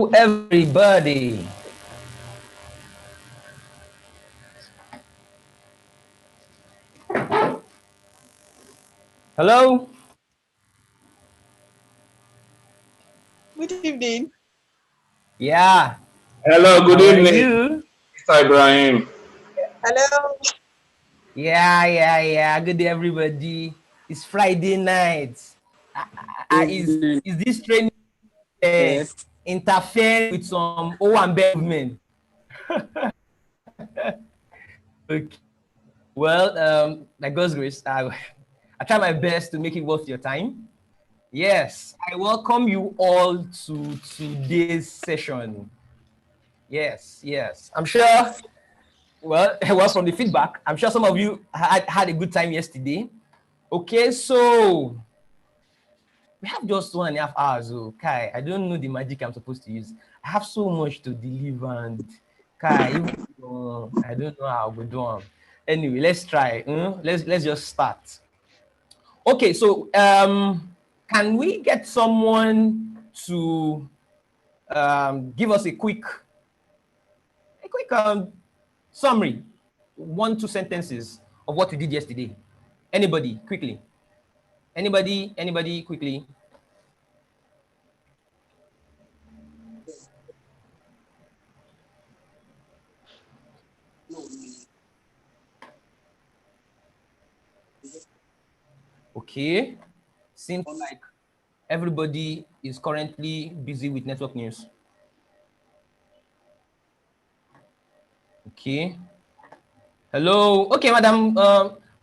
Everybody. Hello. Good evening. Yeah. Hello, good How are evening, you? Mr. Ibrahim. Hello. Yeah. Good day, everybody. It's Friday night. Is this training uh, Yes. interfering with some O&B movement? Okay. Well, by God's grace, I try my best to make it worth your time. Yes, I welcome you all to today's session. Yes. I'm sure, well, from the feedback, I'm sure some of you had a good time yesterday. Okay, so we have just 1.5 hours. Oh, Kai, I don't know the magic I'm supposed to use. I have so much to deliver, and Kai, even, I don't know how we do it. Anyway, let's try. Let's just start. Okay, so can we get someone to give us a quick summary, 1-2 sentences of what we did yesterday? Anybody, quickly. Anybody, quickly. Okay. Seems like everybody is currently busy with network news. Okay. Hello. Okay, Madam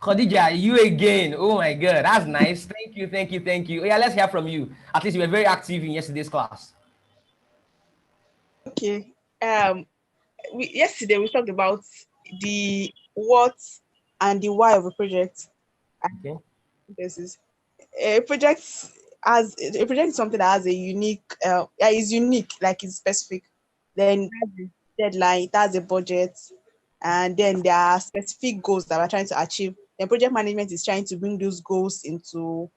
Khadija, you again. Oh my God, that's nice. Thank you. Yeah, let's hear from you. At least you were very active in yesterday's class. Okay. Yesterday we talked about the what and the why of a project. Okay. This is a project is something that has a unique is unique, like it's specific. Then it has a deadline, it has a budget, and then there are specific goals that we're trying to achieve. Then project management is trying to bring those goals into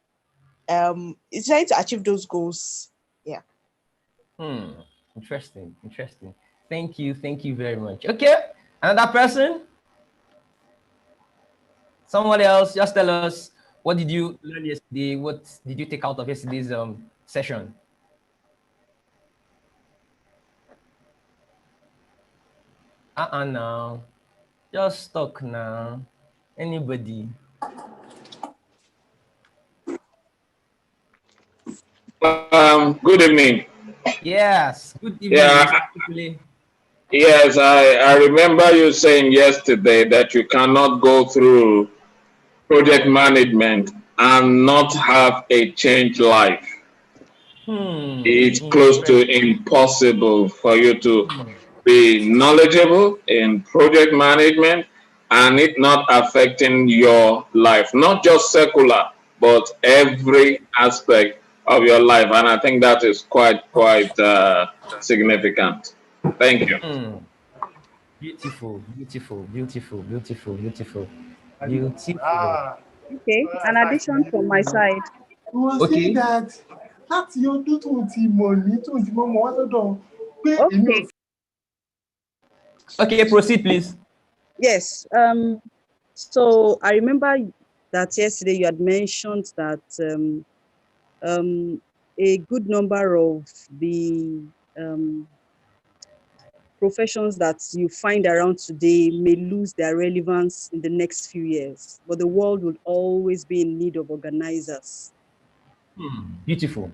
it's trying to achieve those goals. Yeah. Hmm. Interesting. Thank you very much. Okay. Another person? Someone else? Just tell us, what did you learn yesterday? What did you take out of yesterday's session? Now. Just talk now. Anybody? Good evening. Yes. Good evening, Yeah, Mr. Kukule. yes, I remember you saying yesterday that you cannot go through project management and not have a changed life. It's close to Interesting. impossible for you to be knowledgeable in project management and it not affecting your life, not just secular, but every aspect of your life. And I think that is quite significant. Thank you. Hmm. Beautiful. Okay, an addition from my side. We were saying Okay. that láti ọdún tó ti mọ̀ ní tó ti mọ̀ mọ̀ wá sọ́dọ̀ pé èmi ò. Okay, Okay, proceed, please. yes. So I remember that yesterday you had mentioned that a good number of the professions that you find around today may lose their relevance in the next few years, but the world will always be in need of organizers. Beautiful.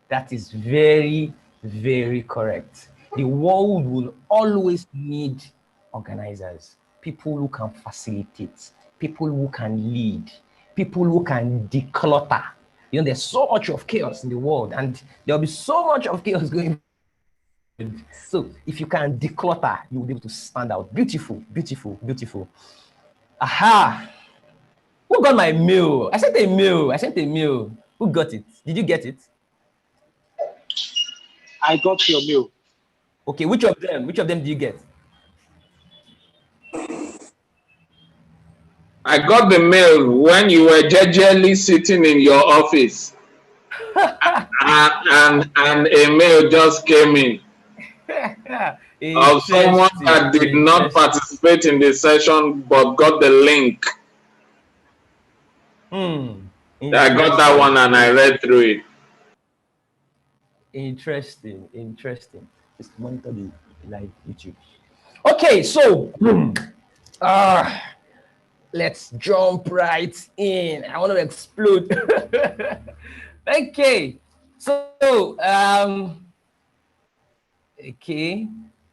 That is very, very correct. The world will always need organizers, people who can facilitate, people who can lead, people who can declutter. There's so much of chaos in the world, and there'll be so much of chaos going. So if you can declutter, you'll be able to stand out. Beautiful. Aha! Who got my mail? I sent a mail. Who got it? Did you get it? I got your mail. Okay, which of them? Which of them do you get? I got the mail when you were gingerly sitting in your office. and a mail just came in of someone Interesting, that did not interesting. participate in the session but got the link. I got that Interesting, one and I read through it. interesting, interesting. Just monitor the live YouTube. Okay, so uh, let's jump right in. I want to explode. Okay, so okay.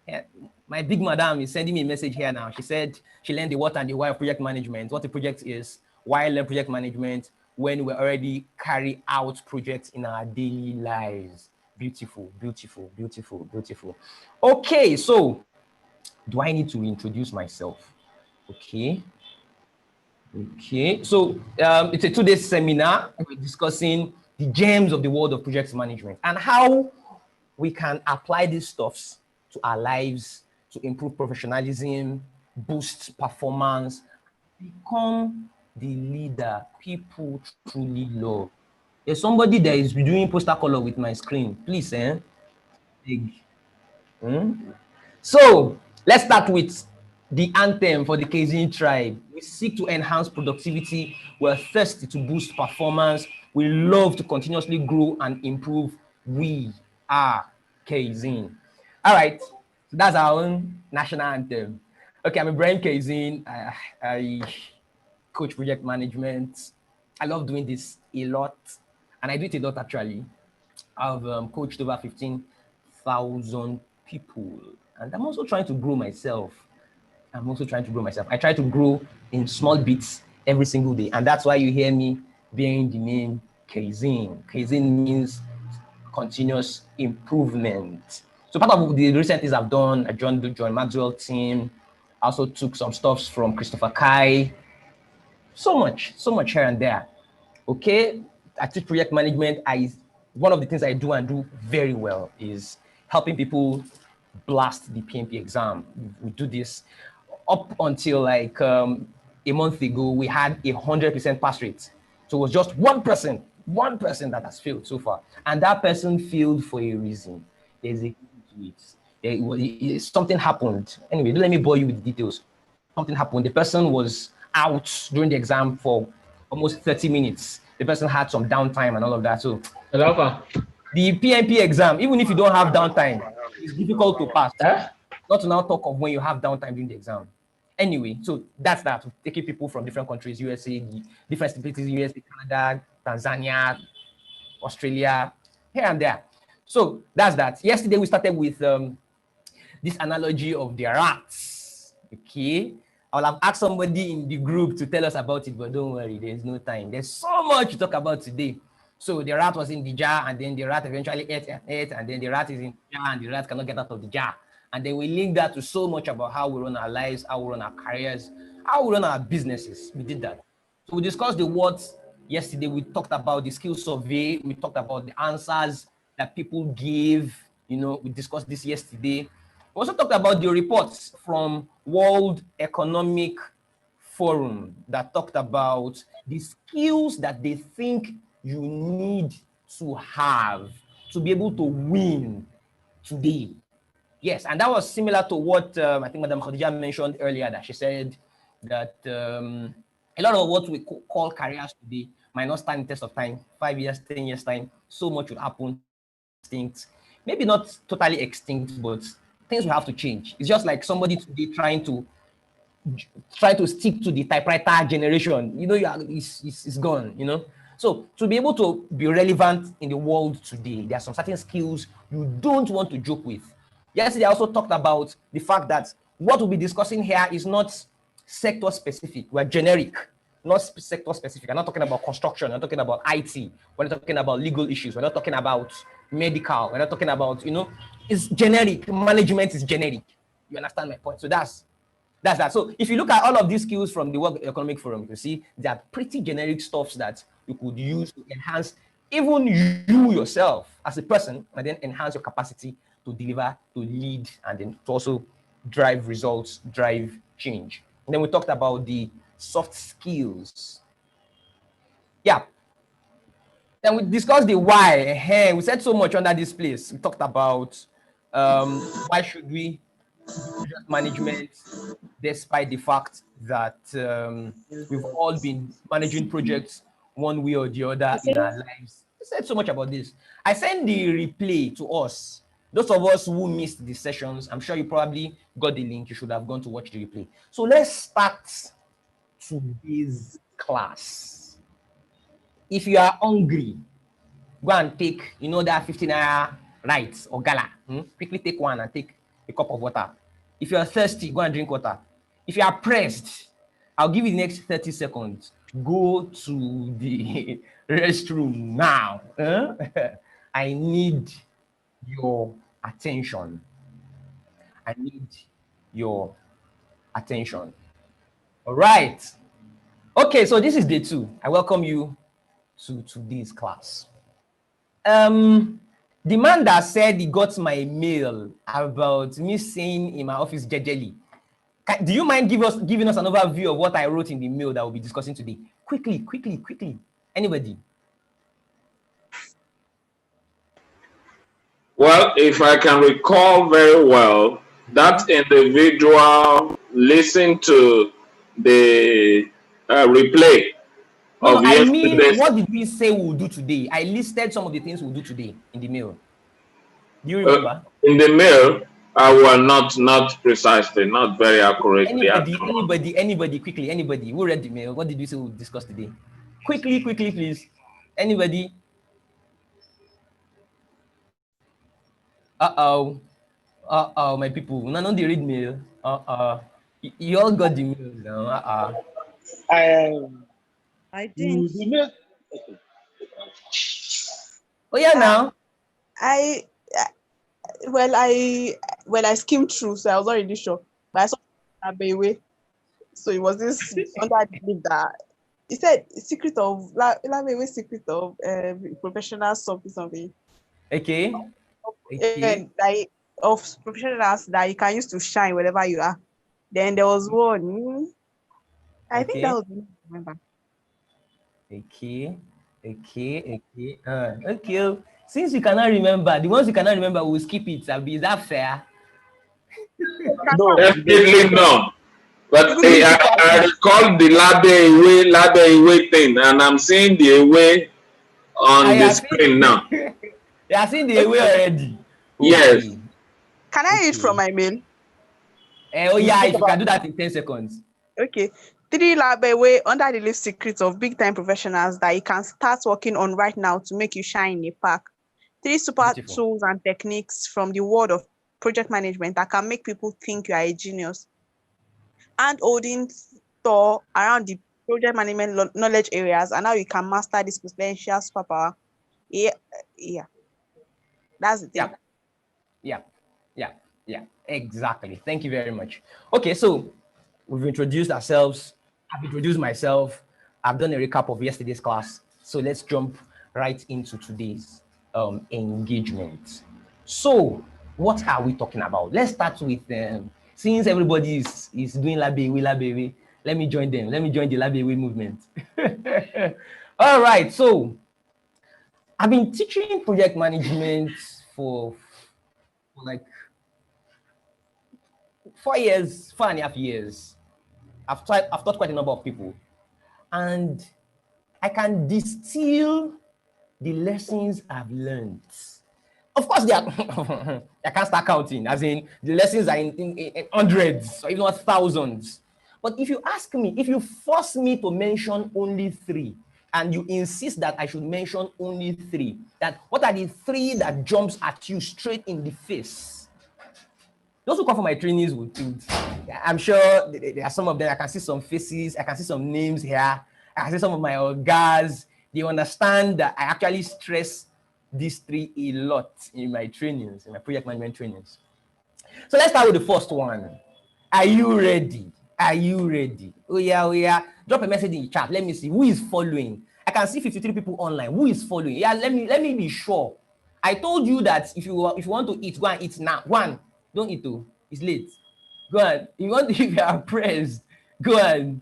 Yeah, my big madam is sending me a message here now. She said she learned the what and the why of project management, what the project is, why learn project management when we already carry out projects in our daily lives. Beautiful, beautiful, beautiful, beautiful. Okay, so do I need to introduce myself? Okay. Okay, so it's a 2-day seminar. We're discussing the gems of the world of project management and how we can apply these stuffs to our lives to improve professionalism, boost performance, become the leader people truly love. There's somebody that is doing poster color with my screen. Please, big. So let's start with the anthem for the Kazin tribe. We seek to enhance productivity. We're thirsty to boost performance. We love to continuously grow and improve. We are Kazin. All right, so that's our own national anthem. Okay, I'm Ibrahim Kazin. I coach project management. I love doing this a lot, and I do it a lot actually. I've coached over 15,000 people, and I'm also trying to grow myself. I try to grow in small bits every single day, and that's why you hear me bearing the name Kaizen. Kaizen means continuous improvement. So part of the recent things I've done, I joined the John Maxwell team. I also took some stuffs from Christopher Kai. So much here and there. Okay, I teach project management. One of the things I do and do very well is helping people blast the PMP exam. We do this up until like a month ago. We had 100% pass rate, so it was just one person that has failed so far, and that person failed for a reason. There's a to it. Something happened. Anyway, don't let me bore you with the details. Something happened. The person was out during the exam for almost 30 minutes. The person had some downtime and all of that. So the PMP exam, even if you don't have downtime, it's difficult to pass. Not to now talk of when you have downtime during the exam. Anyway, so that's that. Taking people from different countries, USA, different stabilities, USA, Canada, Tanzania, Australia, here and there. So that's that. Yesterday we started with this analogy of the rats. Okay. I'll have asked somebody in the group to tell us about it, but don't worry, there's no time. There's so much to talk about today. So the rat was in the jar, and then the rat eventually ate, and then the rat is in the jar, and the rat cannot get out of the jar. And then we link that to so much about how we run our lives, how we run our careers, how we run our businesses. We did that. So we discussed the words yesterday. We talked about the skill survey. We talked about the answers that people gave. We discussed this yesterday. We also talked about the reports from World Economic Forum that talked about the skills that they think you need to have to be able to win today. Yes, and that was similar to what I think Madam Khadija mentioned earlier, that she said that a lot of what we call careers today might not stand the test of time. 5 years, 10 years time, so much will happen, extinct. Maybe not totally extinct, but things will have to change. It's just like somebody today trying to stick to the typewriter generation. It's gone. So to be able to be relevant in the world today, there are some certain skills you don't want to joke with. Yesterday, I also talked about the fact that what we'll be discussing here is not sector specific. We're generic, not sector specific. I'm not talking about construction. I'm not talking about IT. We're not talking about legal issues. We're not talking about medical. We're not talking about, it's generic. Management is generic. You understand my point? So that's that. So if you look at all of these skills from the World Economic Forum, you see they are pretty generic stuffs that you could use to enhance even you yourself as a person, and then enhance your capacity to deliver, to lead, and then to also drive results, drive change. And then we talked about the soft skills. Yeah. Then we discussed the why. We said so much under this place. We talked about why should we do project management despite the fact that we've all been managing projects one way or the other in our lives. We said so much about this. I sent the replay to us. Those of us who missed the sessions, I'm sure you probably got the link. You should have gone to watch the replay. So let's start today's class. If you are hungry, go and take, that 15 naira rice or gala. Quickly take one and take a cup of water. If you are thirsty, go and drink water. If you are pressed, I'll give you the next 30 seconds. Go to the restroom now. I need your attention. I need your attention. All right. Okay, so this is day 2. I welcome you to today's class. The man that said he got my mail about me saying in my office jejely. Do you mind giving us an overview of what I wrote in the mail that we'll be discussing today? Quickly. Anybody? Well, if I can recall very well, that individual listened to the replay No, of I mean, yesterday's. what did we say we'll do today? I listed some of the things we'll do today in the mail. Do you remember? In the mail, well, not precisely, not very accurately. Anybody, quickly, anybody who read the mail, what did we say we'll discuss today? Quickly, please. Anybody? Uh-oh, my people. None of the read mail. You all got the mail now. I didn't. Oh yeah, now. I skimmed through, so I was not really sure. But I saw Abewe. So it was this under the link that it said secret of professional something. Okay. And like of professionals that you can use to shine wherever you are. Then there was one. I think that was remember. Okay. Since you cannot remember, the ones you cannot remember, we'll skip it. Is that fair? No, definitely no. But I recall the Labe thing, and I'm seeing the away on the screen now. You are seeing the away already. Yes. Okay. Can I read from my mail? Oh yeah, if you can do that in 10 seconds. Okay. 3 Labewe under the list secrets of big time professionals that you can start working on right now to make you shine in a pack. 3 super tools and techniques from the world of project management that can make people think you are a genius. And holding store around the project management knowledge areas and how you can master this potential superpower. Yeah. That's the thing. Yeah. Exactly. Thank you very much. Okay, so we've introduced ourselves. I've introduced myself. I've done a recap of yesterday's class. So let's jump right into today's engagement. So what are we talking about? Let's start with since everybody is doing Labewe, let me join them. Let me join the Labewe movement. All right. So I've been teaching project management for like 4.5 years. I've taught quite a number of people, and I can distill the lessons I've learned. Of course, I can't start counting, as in the lessons are in hundreds or even not thousands. But if you ask me, if you force me to mention only 3, and you insist that I should mention only 3, that what are the 3 that jumps at you straight in the face? Those who come for my trainings would, I'm sure there are some of them. I can see some faces. I can see some names here. I can see some of my guys. They understand that I actually stress these 3 a lot in my trainings, in my project management trainings. So let's start with the first one. Are you ready? Oh yeah. Drop a message in the chat. Let me see who is following. I can see 53 people online. Who is following? Yeah, let me be sure. I told you that if you want to eat, go and eat now. One. Don't eat though. It's late. Go on. If you are pressed, go to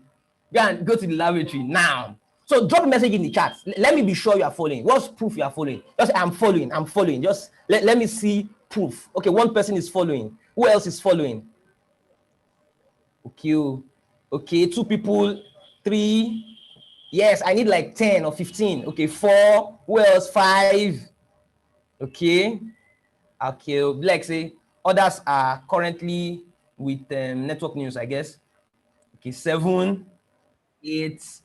the lavatory now. So So drop a message in the chat. Let me be sure you are following. What's proof you are following? Just say, I'm following. Just let me see proof. Okay, one person is following. Who else is following? Okay, 2 people, 3. Yes, I need like 10 or 15. Okay, 4. Who else? 5. Okay. Like say others are currently with network news, I guess. Okay, 7, 8,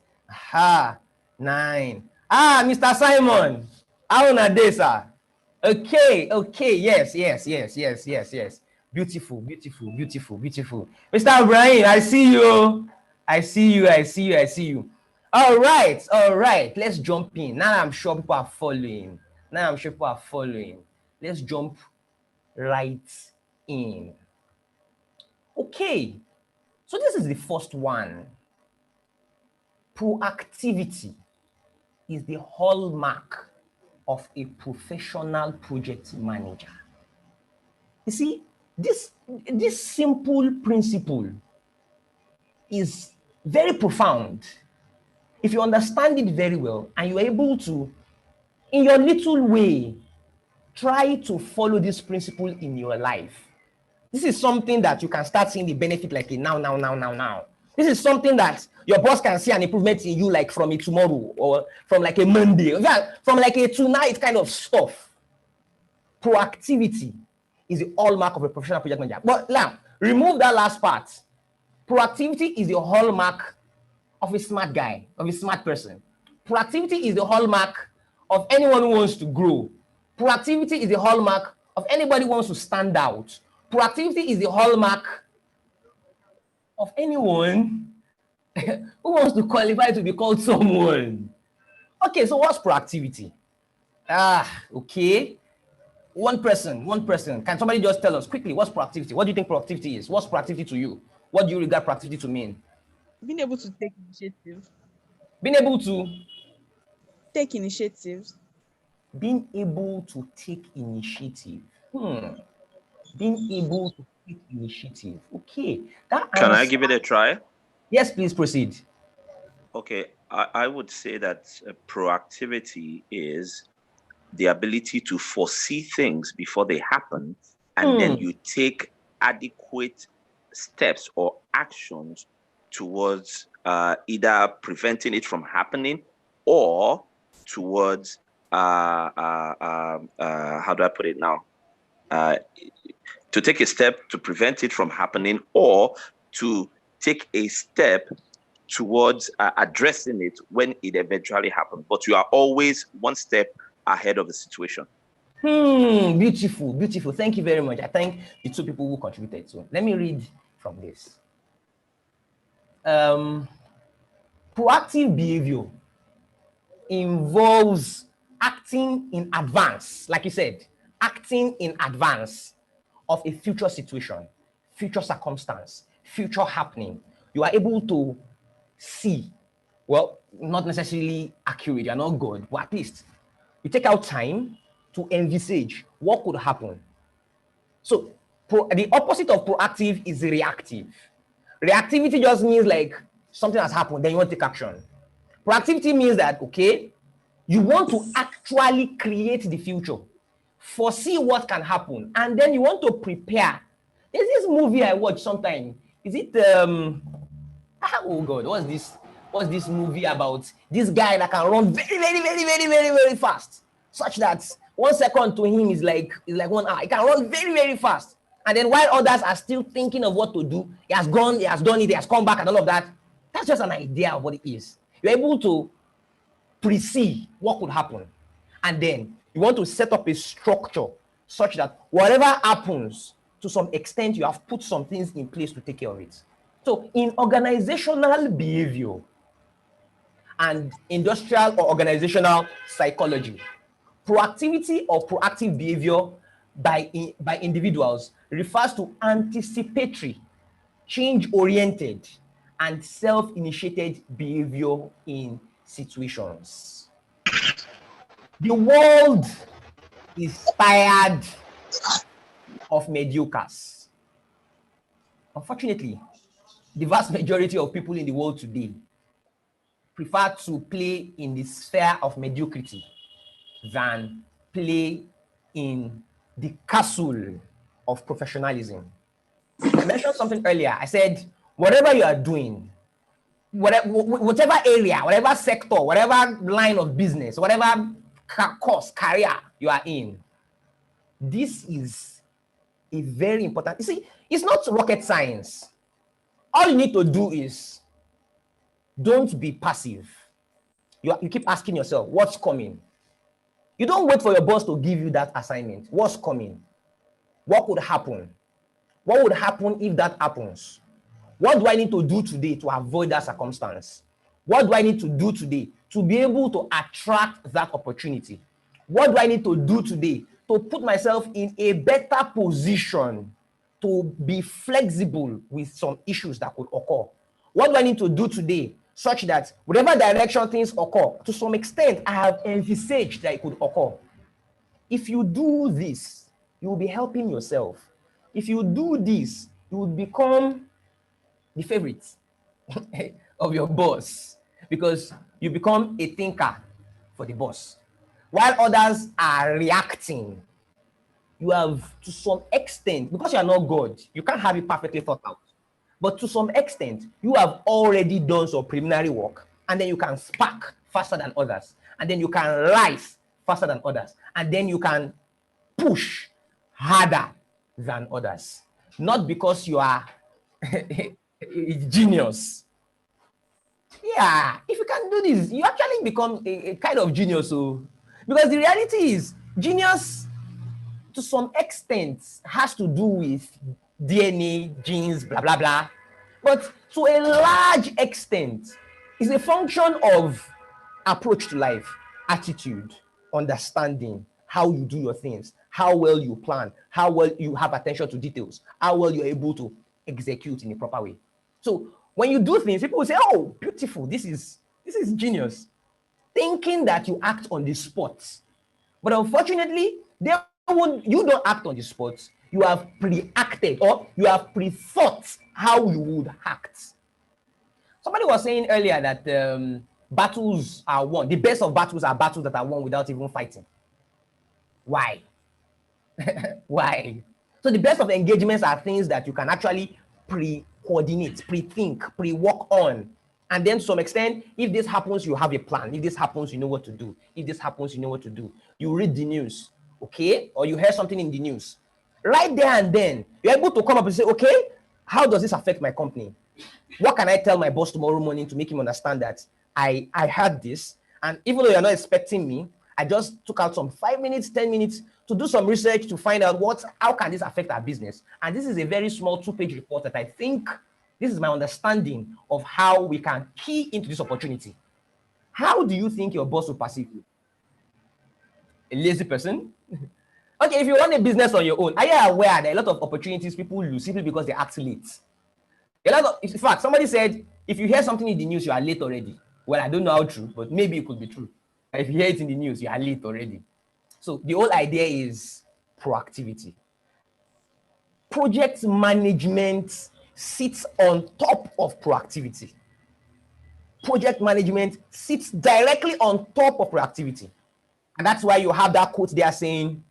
9. Mr. Simon, how on a day, sir? Okay, yes. Beautiful. Mr. Ibrahim, I see you. All right. Let's jump in. Now I'm sure people are following. Let's jump right in. Okay, so this is the first one. Proactivity is the hallmark of a professional project manager. You see, this simple principle is very profound. If you understand it very well and you're able to, in your little way, try to follow this principle in your life, this is something that you can start seeing the benefit like a now. This is something that your boss can see an improvement in you like from a tomorrow or from like a Monday, from like a tonight kind of stuff. Proactivity is the hallmark of a professional project manager. But now, remove that last part. Proactivity is the hallmark of a smart guy, of a smart person. Proactivity is the hallmark of anyone who wants to grow. Proactivity is the hallmark of anybody who wants to stand out. Proactivity is the hallmark of anyone who wants to qualify to be called someone. Okay, so what's proactivity? Okay. One person. Can somebody just tell us quickly what's proactivity? What do you think proactivity is? What's proactivity to you? What do you regard proactivity to mean? Being able to take initiative. Being able to Take initiatives. Being able to take initiative. Being able to take initiative. Okay. Can I give it a try? Yes, please proceed. Okay, I would say that proactivity is the ability to foresee things before they happen, and then you take adequate steps or actions towards either preventing it from happening or towards how do I put it now? To take a step to prevent it from happening or to take a step towards addressing it when it eventually happens. But you are always one step ahead of the situation. Beautiful. Thank you very much. I thank the 2 people who contributed. So let me read from this. Proactive behavior involves acting in advance, like you said, acting in advance of a future situation, future circumstance, future happening. You are able to see, well, not necessarily accurate, you're not good, but at least you take out time to envisage what could happen. So the opposite of proactive is reactive. Reactivity just means like something has happened, then you want to take action. Proactivity means that, okay, you want to actually create the future, foresee what can happen, and then you want to prepare. There's this movie I watch sometime. Is it oh God, what's this movie about? This guy that can run very fast, such that 1 second to him is like 1 hour. He can run very fast, and then while others are still thinking of what to do, he has done it, he has come back, and all of that. That's just an idea of what it is. You're able to foresee what could happen, and then you want to set up a structure such that whatever happens, to some extent, you have put some things in place to take care of it. So in organizational behavior and industrial or organizational psychology, proactivity or proactive behavior by individuals refers to anticipatory, change-oriented, and self-initiated behavior in situations. The world is tired of mediocres. Unfortunately, the vast majority of people in the world today prefer to play in the sphere of mediocrity than play in the castle of professionalism. I mentioned something earlier. I said, whatever you are doing, whatever area, whatever sector, whatever line of business, whatever course, career you are in, this is a very important. You see, it's not rocket science. All you need to do is don't be passive. You keep asking yourself, what's coming? You don't wait for your boss to give you that assignment. What's coming? What could happen? What would happen if that happens? What do I need to do today to avoid that circumstance? What do I need to do today to be able to attract that opportunity? What do I need to do today to put myself in a better position to be flexible with some issues that could occur? What do I need to do today such that whatever direction things occur, to some extent, I have envisaged that it could occur? If you do this, you will be helping yourself. If you do this, you will become the favorite of your boss because you become a thinker for the boss. While others are reacting, you have, to some extent, because you are not God, you can't have it perfectly thought out. But to some extent, you have already done some preliminary work, and then you can spark faster than others, and then you can rise faster than others, and then you can push harder than others. Not because you are a genius. Yeah, if you can do this, you actually become a kind of genius. So, because the reality is, genius to some extent has to do with DNA, genes, blah, blah, blah. But to a large extent, it's a function of approach to life, attitude, understanding, how you do your things, how well you plan, how well you have attention to details, how well you're able to execute in a proper way. So when you do things, people will say, oh, beautiful, this is genius, thinking that you act on the spot. But unfortunately, you don't act on the spot. You have pre-acted or you have pre-thought how you would act. Somebody was saying earlier that battles are won. The best of battles are battles that are won without even fighting. Why? Why? So the best of engagements are things that you can actually pre-coordinate, pre-think, pre-work on. And then to some extent, if this happens, you have a plan. If this happens, you know what to do. If this happens, you know what to do. You read the news, okay? Or you hear something in the news. Right there and then, you're able to come up and say, okay, how does this affect my company? What can I tell my boss tomorrow morning to make him understand that I heard this? And even though you're not expecting me, I just took out some 5 minutes, 10 minutes to do some research to find out how can this affect our business? And this is a very small 2-page report that I think this is my understanding of how we can key into this opportunity. How do you think your boss will perceive you? A lazy person? Okay, if you run a business on your own, are you aware that a lot of opportunities people lose simply because they act late? In fact, somebody said, if you hear something in the news, you are late already. Well, I don't know how true, but maybe it could be true. If you hear it in the news, you are late already. So the whole idea is proactivity. Project management sits on top of proactivity. Project management sits directly on top of proactivity. And that's why you have that quote there saying,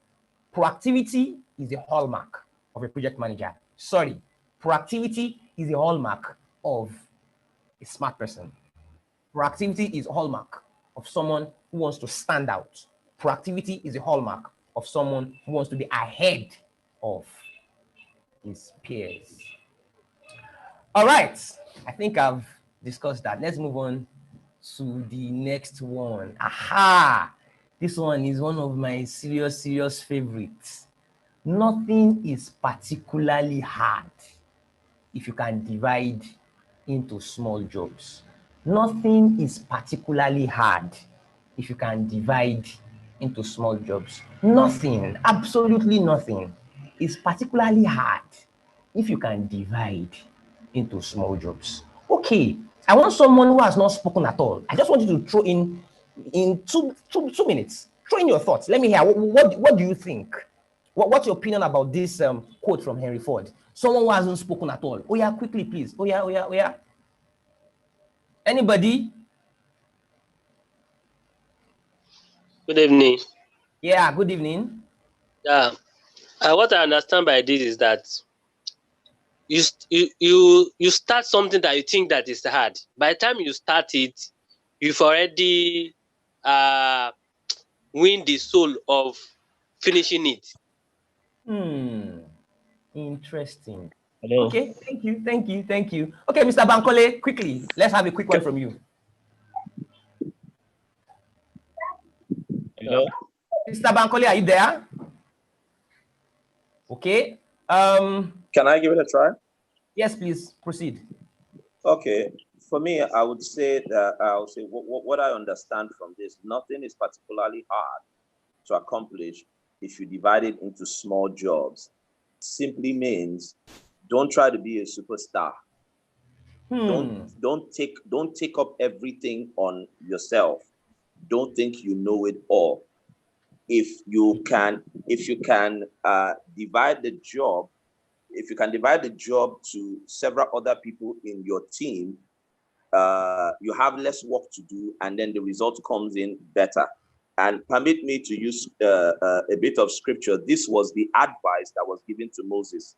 proactivity is a hallmark of a project manager. Sorry, proactivity is a hallmark of a smart person. Proactivity is a hallmark of someone who wants to stand out. Proactivity is a hallmark of someone who wants to be ahead of his peers. All right, I think I've discussed that. Let's move on to the next one. Aha! This one is one of my serious favorites. Nothing is particularly hard if you can divide into small jobs. Nothing is particularly hard if you can divide into small jobs. Nothing, absolutely nothing is particularly hard if you can divide into small jobs. Okay, I want someone who has not spoken at all. I just want you to throw in two minutes. Throw in your thoughts. Let me hear. What do you think? What's your opinion about this quote from Henry Ford? Someone who hasn't spoken at all. Oh yeah, quickly, please. Oh yeah. Anybody? Good evening. Yeah, good evening. Yeah. What I understand by this is that you start something that you think that is hard. By the time you start it, you've already win the soul of finishing it. Interesting. Hello. Okay, thank you. Okay, Mr. Bankole, quickly, let's have a quick one from you. Hello. Mr. Bankole, are you there? Okay. Can I give it a try? Yes, please proceed. Okay. For me, I would say that what I understand from this, nothing is particularly hard to accomplish if you divide it into small jobs. Simply means don't try to be a superstar. Don't take up everything on yourself. Don't think you know it all. If you can divide the job, if you can divide the job to several other people in your team, you have less work to do, and then the result comes in better. And permit me to use a bit of scripture. This was the advice that was given to Moses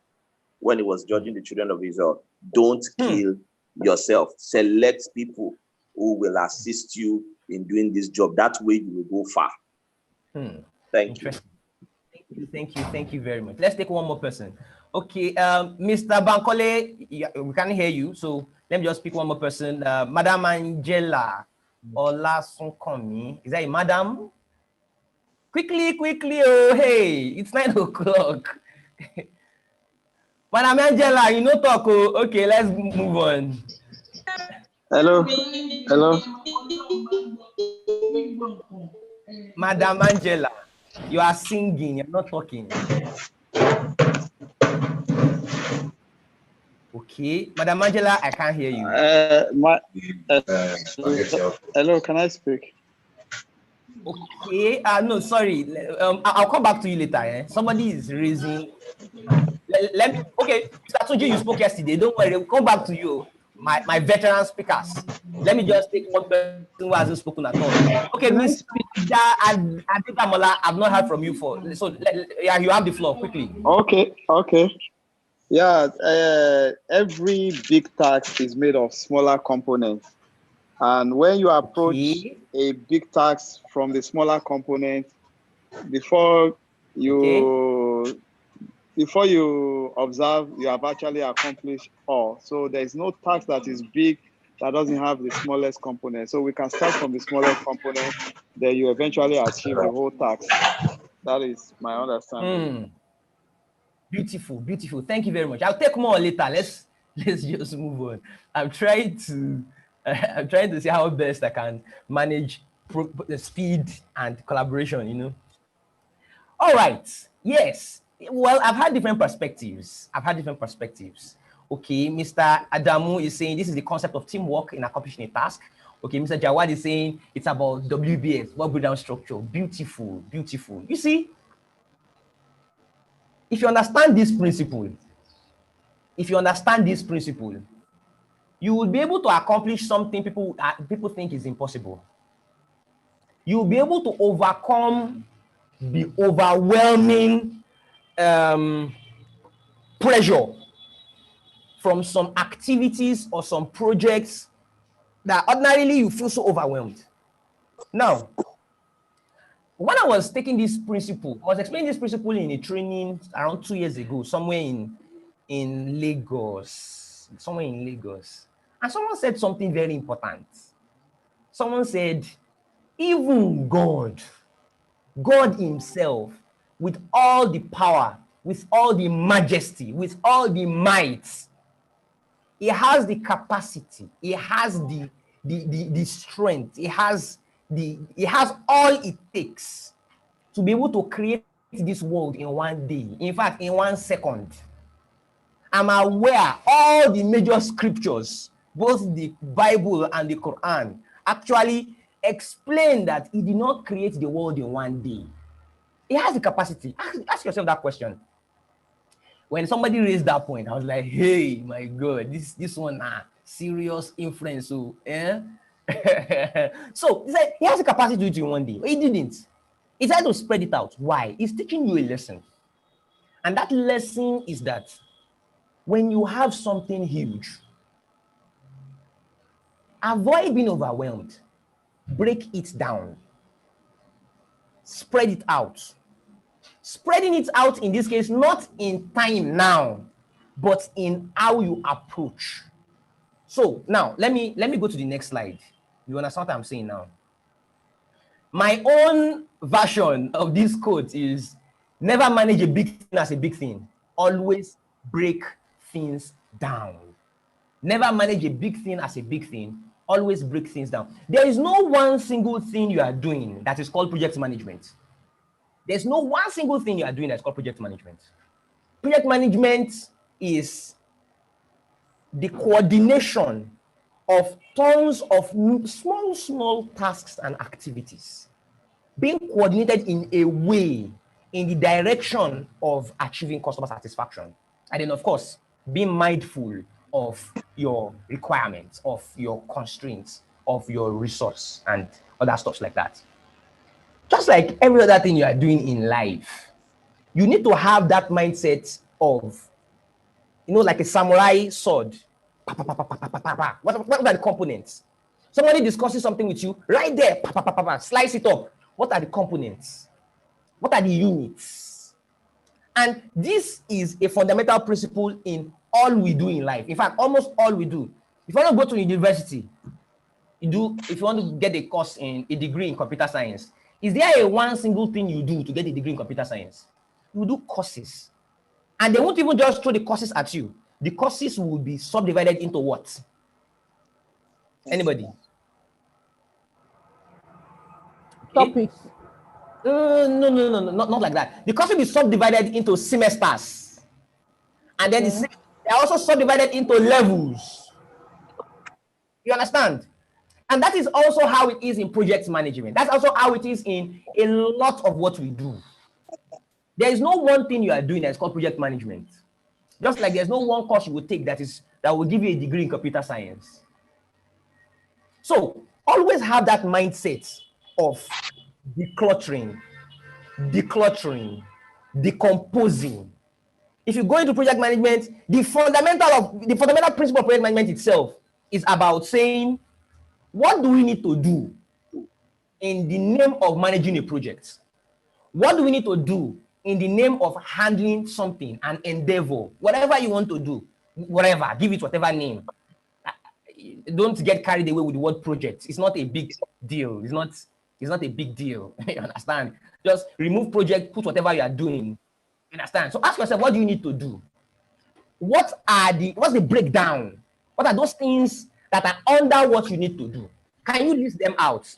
when he was judging the children of Israel. Don't kill yourself. Select people who will assist you in doing this job. That way you will go far. Thank you. Thank you very much. Let's take one more person. Okay, Mr. Bankole, we can't hear you, so let me just pick one more person. Madam Angela Olasunkanmi. Is that a madam? Quickly, oh, hey, it's 9 o'clock. Madam Angela, you know talk, oh. Okay, let's move on. Hello. Madam Angela, you are singing, you're not talking. Okay, Madam Angela, I can't hear you. Hello, can I speak? Okay, no, sorry. I'll come back to you later. Eh? Somebody is raising. Let me. Okay, Mr. Tunji, you spoke yesterday. Don't worry, we'll come back to you. My veteran speakers. Let me just take one person who hasn't spoken at all. Okay, Miss Aditamola, I've not heard from you for. So yeah, you have the floor quickly. Okay. Yeah, every big task is made of smaller components. And when you approach a big task from the smaller component, before you observe, you have actually accomplished all. So there's no task that is big that doesn't have the smallest component. So we can start from the smallest component, then you eventually achieve the whole task. That is my understanding. Beautiful. Thank you very much. I'll take more later. Let's just move on. I'm trying to see how best I can manage the speed and collaboration, you know. All right. Yes. Well, I've had different perspectives. Okay, Mr. Adamu is saying this is the concept of teamwork in accomplishing a task. Okay, Mr. Jawad is saying it's about WBS, work breakdown structure. Beautiful. You see, if you understand this principle, you will be able to accomplish something people think is impossible. You will be able to overcome the overwhelming pressure from some activities or some projects that ordinarily you feel so overwhelmed. Now, when I was taking this principle, I was explaining this principle in a training around 2 years ago, somewhere in Lagos. And someone said something very important. Someone said, even God himself, with all the power, with all the majesty, with all the might, he has the capacity, he has the strength, he has all it takes to be able to create this world in one day. In fact, in 1 second. I'm aware all the major scriptures, both the Bible and the Quran, actually explain that he did not create the world in one day. He has the capacity. Ask yourself that question. When somebody raised that point, I was like, hey, my God, this one, serious influence. So, so he has the capacity to do it in one day. He didn't. It's had to spread it out. Why? It's teaching you a lesson. And that lesson is that when you have something huge, avoid being overwhelmed. Break it down. Spread it out. Spreading it out in this case, not in time now, but in how you approach. So now let me go to the next slide. You understand what I'm saying now? My own version of this quote is never manage a big thing as a big thing. Always break things down. Never manage a big thing as a big thing. Always break things down. There is no one single thing you are doing that is called project management. There's no one single thing you are doing that's called project management. Project management is the coordination of tons of small tasks and activities being coordinated in a way in the direction of achieving customer satisfaction. And then, of course, being mindful of your requirements, of your constraints, of your resource, and other stuff like that. Just like every other thing you are doing in life, you need to have that mindset of, like a samurai sword. What are the components? Somebody discusses something with you, right there, slice it up. What are the components? What are the units? And this is a fundamental principle in all we do in life. In fact, almost all we do. If you want to go to university, if you want to get a degree in computer science, is there one single thing you do to get a degree in computer science? You do courses. And they won't even just throw the courses at you. The courses will be subdivided into what? Anybody? Topics. No, not like that. The course will be subdivided into semesters. And then they're also subdivided into levels. You understand? And that is also how it is in project management. That's also how it is in a lot of what we do. There is no one thing you are doing that's called project management. Just like there's no one course you will take that will give you a degree in computer science. So always have that mindset of decluttering, decomposing. If you go into project management, the fundamental principle of project management itself is about saying, what do we need to do in the name of managing a project? What do we need to do in the name of handling something, an endeavor, whatever you want to do, whatever, give it whatever name. Don't get carried away with the word project. It's not a big deal. It's not a big deal. You understand? Just remove project, put whatever you are doing. You understand? So ask yourself, what do you need to do? What's the breakdown? What are those things that are under what you need to do? Can you list them out?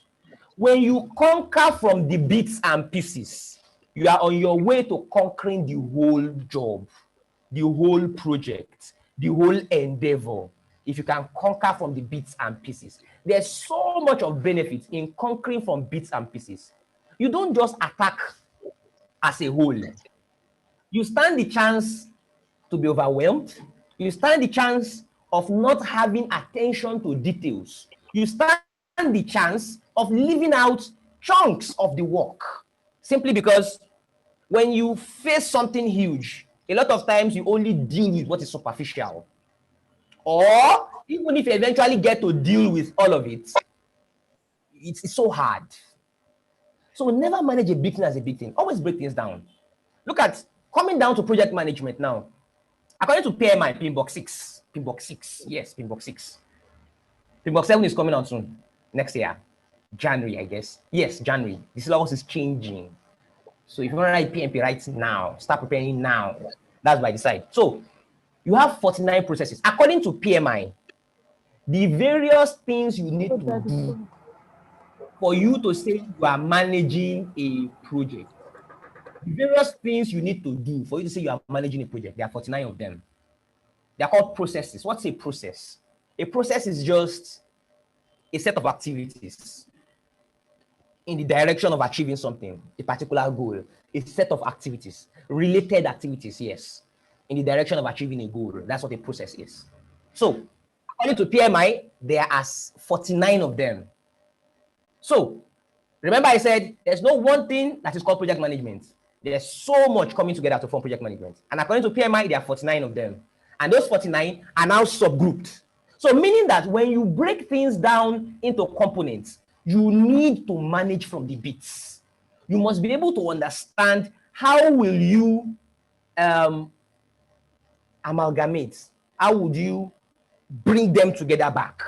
When you conquer from the bits and pieces, you are on your way to conquering the whole job, the whole project, the whole endeavor. If you can conquer from the bits and pieces, there's so much of benefit in conquering from bits and pieces. You don't just attack as a whole. You stand the chance to be overwhelmed. You stand the chance of not having attention to details. You stand the chance of leaving out chunks of the work. Simply because when you face something huge, a lot of times you only deal with what is superficial. Or even if you eventually get to deal with all of it, it's so hard. So never manage a big thing as a big thing. Always break things down. Look at coming down to project management now. According to PMI, PMBOK 6. Yes, PMBOK 6. PMBOK 7 is coming out soon. Next year. January, I guess. Yes, January. The syllabus is changing. So if you want to write PMP, write now. Start preparing now. That's by the side. So you have 49 processes. According to PMI, the various things you need to do for you to say you are managing a project. The various things you need to do for you to say you are managing a project. There are 49 of them. They are called processes. What's a process? A process is just a set of activities in the direction of achieving something, a particular goal, a set of activities, related activities, yes, in the direction of achieving a goal. That's what a process is. So, according to PMI, there are 49 of them. So, Remember I said there's no one thing that is called project management. There's so much coming together to form project management. And according to PMI, there are 49 of them. And those 49 are now subgrouped. So meaning that when you break things down into components, you need to manage from the bits. You must be able to understand how will you amalgamate? How would you bring them together back?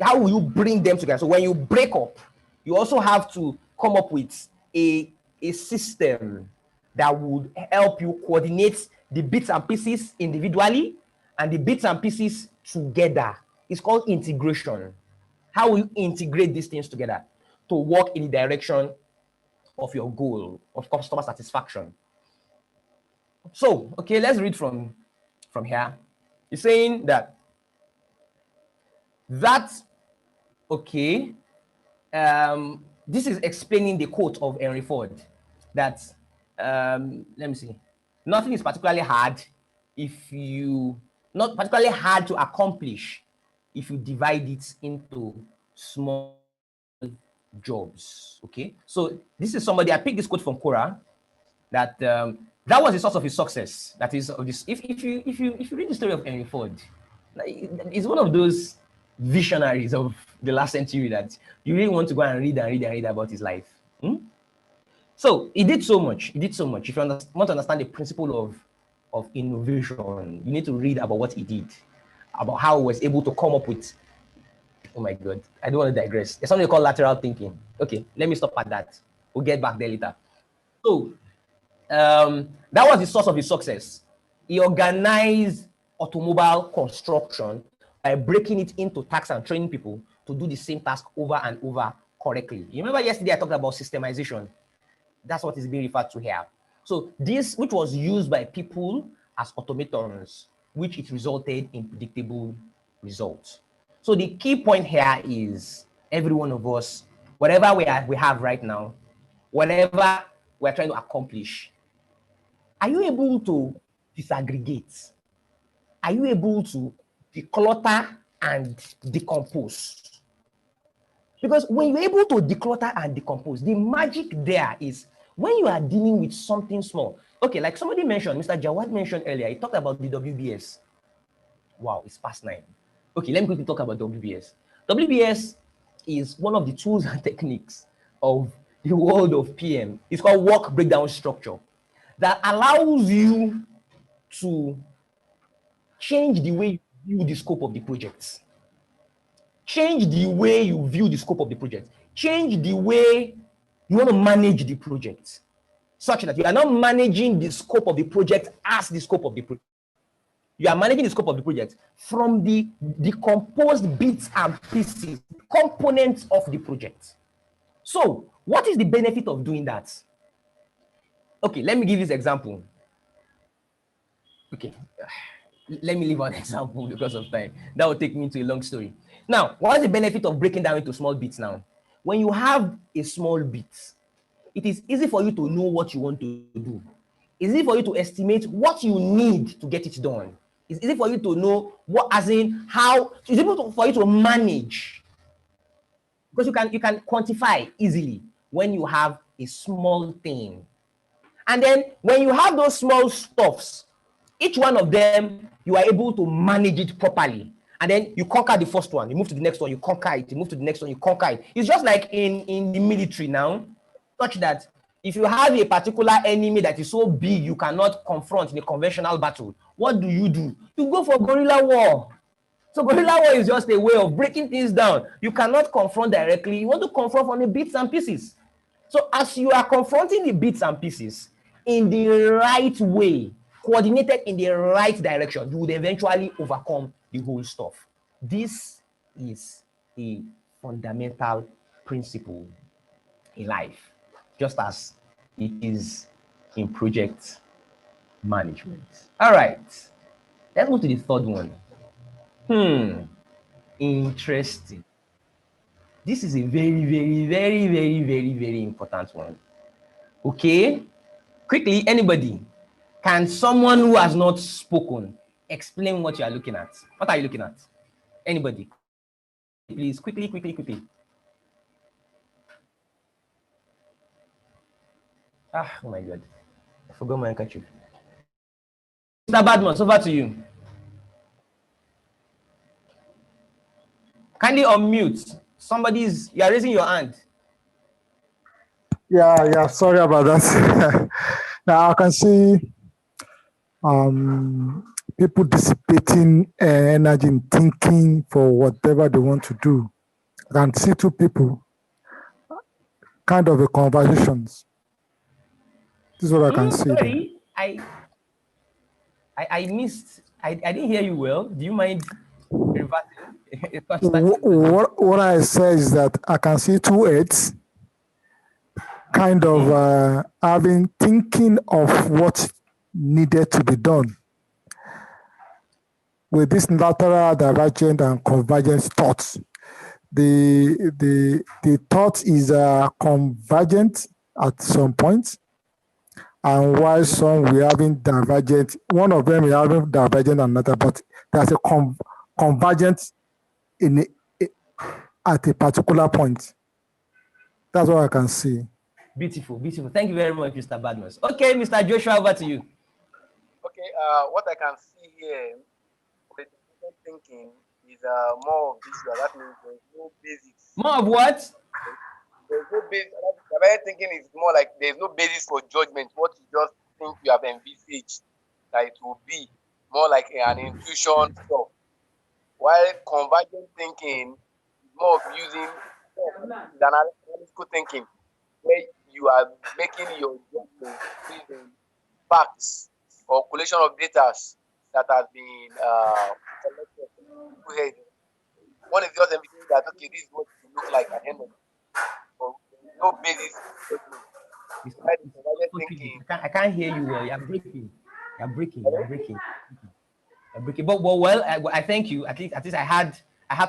How will you bring them together? So when you break up, you also have to come up with a system that would help you coordinate the bits and pieces individually and the bits and pieces together. It's called integration. How will you integrate these things together to work in the direction of your goal of customer satisfaction? So, okay, let's read from here. It's saying that okay, this is explaining the quote of Henry Ford that, let me see, nothing is particularly hard not particularly hard to accomplish if you divide it into small jobs. Okay, so this is somebody, I picked this quote from Quora, that that was the source of his success. That is of this. If you read the story of Henry Ford, he's one of those visionaries of the last century that you really want to go and read about his life. So he did so much. He did so much. If you want to understand the principle of innovation, you need to read about what he did, about how he was able to come up with. Oh my God, I don't want to digress. There's something called lateral thinking. Okay, let me stop at that. We'll get back there later. So that was the source of his success. He organized automobile construction by breaking it into tasks and training people to do the same task over and over correctly. You remember yesterday I talked about systemization. That's what is being referred to here. So this, which was used by people as automatons, which it resulted in predictable results. So the key point here is every one of us, whatever we have right now, whatever we're trying to accomplish, are you able to disaggregate? Are you able to declutter and decompose? Because when you're able to declutter and decompose, the magic there is when you are dealing with something small. Okay, like somebody mentioned, Mr. Jawad mentioned earlier, he talked about the WBS. Wow, it's past 9. Okay, let me quickly talk about WBS. WBS is one of the tools and techniques of the world of PM. It's called work breakdown structure, that allows you to change the way you view the scope of the project. Change the way you view the scope of the project. Change the way you want to manage the project, such that you are not managing the scope of the project as the scope of the project. You are managing the scope of the project from the decomposed bits and pieces, components of the project. So, what is the benefit of doing that? Okay, let me give this example. Okay, let me leave one example because of time. That will take me into a long story. Now, what is the benefit of breaking down into small bits now? When you have a small bit, it is easy for you to know what you want to do. It's easy for you to estimate what you need to get it done. It's easy for you to know what, as in how, it's able for you to manage. Because you can quantify easily when you have a small thing. And then when you have those small stuffs, each one of them, you are able to manage it properly. And then you conquer the first one, you move to the next one, you conquer it, you move to the next one, you conquer it. It's just like in the military now, such that if you have a particular enemy that is so big you cannot confront in a conventional battle, what do? You go for guerrilla war. So guerrilla war is just a way of breaking things down. You cannot confront directly. You want to confront from the bits and pieces. So as you are confronting the bits and pieces in the right way, coordinated in the right direction, you would eventually overcome the whole stuff. This is a fundamental principle in life, just as it is in project management. All right, let's go to the third one. Interesting. This is a very, very, very, very, very, very important one. Okay, quickly, anybody, can someone who has not spoken explain what you are looking at? What are you looking at? Anybody? Please, quickly. Oh my God. I forgot my handkerchief. Mr. Badman, over to you. Kindly unmute. You are raising your hand. Yeah, sorry about that. Now I can see people dissipating energy in thinking for whatever they want to do. I can see two people, kind of a conversations. This is what I can see there. Sorry, I missed. I didn't hear you well. Do you mind reverting? What I say is that I can see two heads kind of having thinking of what needed to be done with this lateral, divergent, and convergent thoughts. The thought is convergent at some point, and while some we having divergent, one of them we having divergent another, but there's a convergent at a particular point. That's what I can see. Beautiful. Thank you very much, Mr. Badmus. Okay, Mr. Joshua, over to you. Okay, what I can see here with thinking is more of visual. That means there's no basics. More of what? There's no basis. Direct thinking is more like there's no basis for judgment. What you just think you have envisaged that it will be, more like an intuition stuff. While convergent thinking is more of using analytical thinking, where you are making your judgment based on facts or collation of data that has been collected. One is just envisioning that, okay, this is what it will look like at the end of it. But no basis for judgment. I can't hear you well. You're breaking. But well, I thank you. At least I had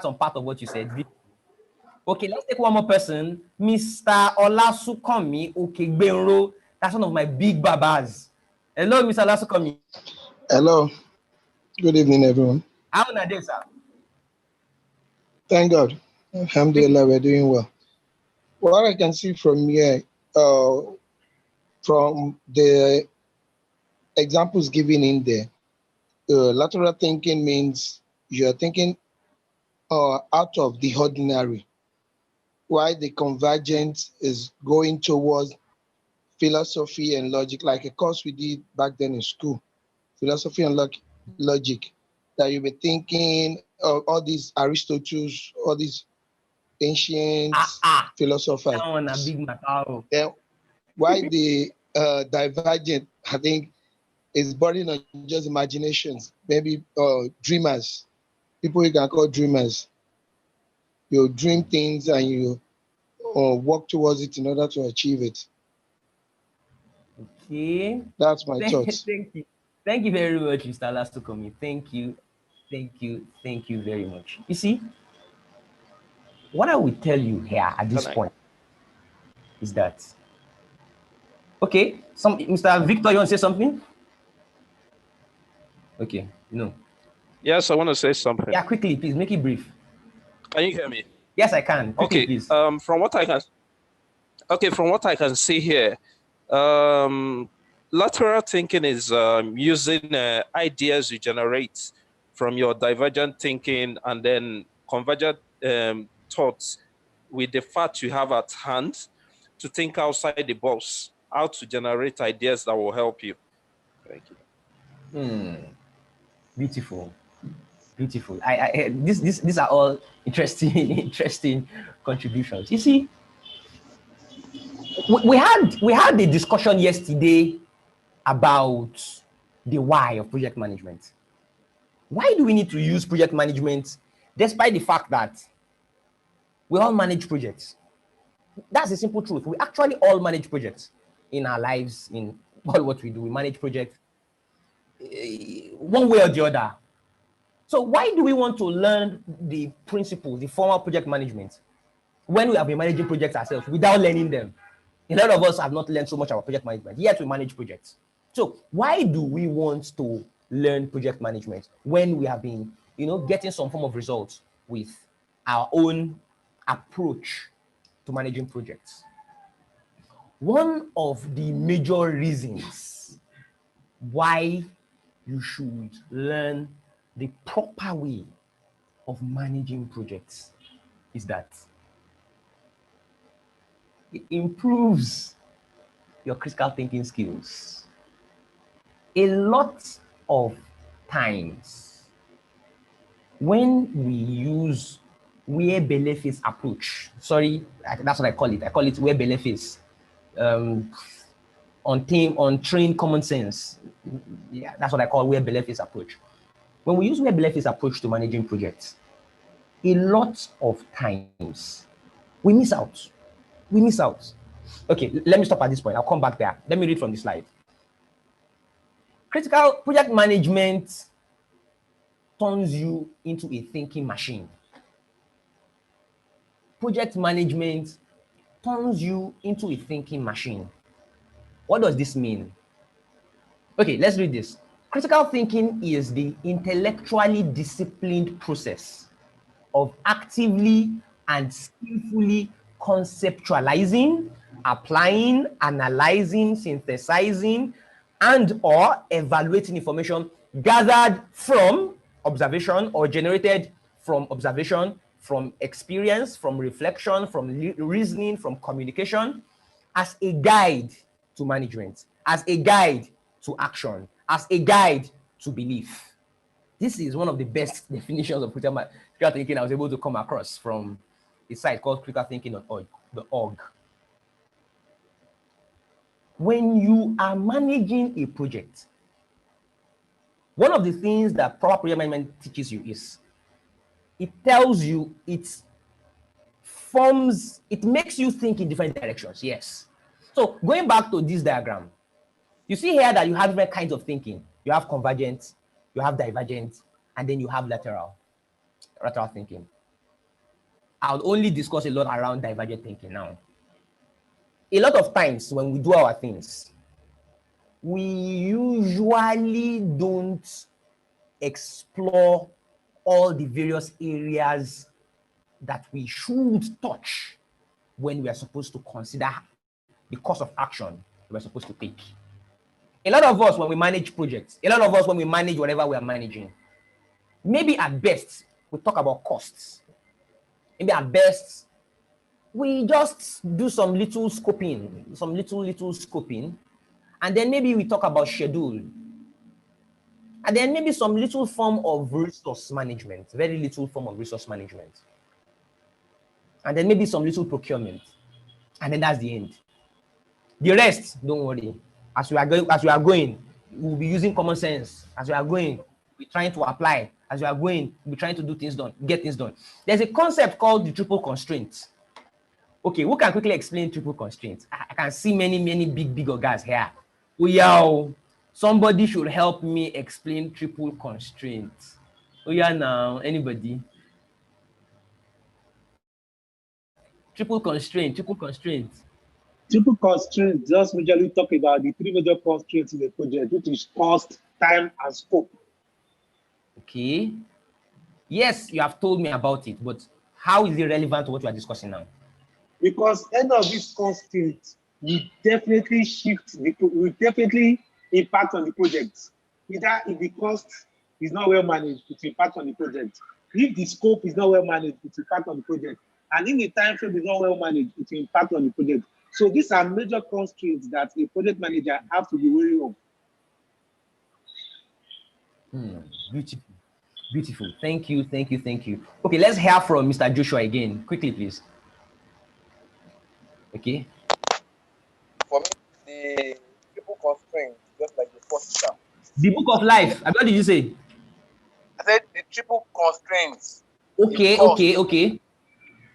some part of what you said. Okay, let's take one more person. Mr. Olasukomi Okegbenro. That's one of my big babas. Hello, Mr. Olasukomi. Hello. Good evening, everyone. How are you, sir? Thank God. Alhamdulillah, we're doing well. What I can see from here, from the examples given in there, lateral thinking means you're thinking out of the ordinary, while the convergent is going towards philosophy and logic, like a course we did back then in school, philosophy and logic, that you'll be thinking of all these Aristotles, all these ancient philosophers. Then why the divergent, I think, is burning on just imaginations, maybe dreamers, people you can call dreamers. You dream things and you work towards it in order to achieve it. Okay. That's my thoughts. Thank you very much, Mr. Lastokomi. Thank you very much. You see, what I will tell you here at this point is that, okay, Mr. Victor, you want to say something? Okay, no. Yes, I want to say something. Yeah, quickly, please, make it brief. Can you hear me? Yes, I can. Quickly, please. From what I can see here, lateral thinking is using ideas you generate from your divergent thinking and then convergent thoughts with the facts you have at hand to think outside the box, how to generate ideas that will help you. Thank you. Beautiful. These are all interesting contributions. You see, we had a discussion yesterday about the why of project management. Why do we need to use project management despite the fact that we all manage projects? That's the simple truth. We actually all manage projects in our lives, in all what we do. We manage projects one way or the other. So why do we want to learn the principles, the formal project management, when we have been managing projects ourselves without learning them? A lot of us have not learned so much about project management, yet we manage projects. So why do we want to learn project management when we have been, getting some form of results with our own approach to managing projects? One of the major reasons why you should learn the proper way of managing projects is that it improves your critical thinking skills. A lot of times, when we use where belief is approach, sorry, that's what I call it. I call it where belief is. On trained common sense. Yeah, that's what I call where belief is approach. When we use where belief is approach to managing projects, a lot of times we miss out. We miss out. Okay, let me stop at this point. I'll come back there. Let me read from the slide. Critical project management turns you into a thinking machine. Project management turns you into a thinking machine. What does this mean? Okay, let's read this. Critical thinking is the intellectually disciplined process of actively and skillfully conceptualizing, applying, analyzing, synthesizing, and or evaluating information gathered from observation or generated from observation, from experience, from reflection, from reasoning, from communication, as a guide to management, as a guide to action, as a guide to belief. This is one of the best definitions of critical thinking I was able to come across from a site called criticalthinking.org. When you are managing a project, one of the things that proper project management teaches you is it tells you, it makes you think in different directions. Yes. So going back to this diagram, you see here that you have different kinds of thinking. You have convergent, you have divergent, and then you have lateral thinking. I'll only discuss a lot around divergent thinking now. A lot of times when we do our things, we usually don't explore all the various areas that we should touch when we are supposed to consider the course of action we're supposed to take. A lot of us, when we manage projects, a lot of us, when we manage whatever we are managing, maybe at best, we talk about costs. Maybe at best, we just do some little scoping, some little scoping, and then maybe we talk about schedule, and then maybe some little form of resource management, very little form of resource management, and then maybe some little procurement, and then that's the end. The rest, don't worry. As we are going, we'll be using common sense. As we are going, we're trying to apply. As we are going, we're trying to do things done, get things done. There's a concept called the triple constraint. Okay, who can quickly explain triple constraint? I can see many big guys here. Oh, yeah, somebody should help me explain triple constraint. Oh, yeah, now, anybody? Triple constraint. Triple constraint just majorly talk about the three major constraints in the project, which is cost, time, and scope. Okay. Yes, you have told me about it, but how is it relevant to what we are discussing now? Because any of these constraints will definitely impact on the project. Either if the cost is not well managed, it will impact on the project. If the scope is not well managed, it will impact on the project. And if the time frame is not well managed, it will impact on the project. So these are major constraints that a project manager has to be wary of. Beautiful. Thank you. Okay, let's hear from Mr. Joshua again. Quickly, please. Okay. For me, the triple constraint, just like the first chapter. The book of life. What did you say? I said the triple constraints. Okay.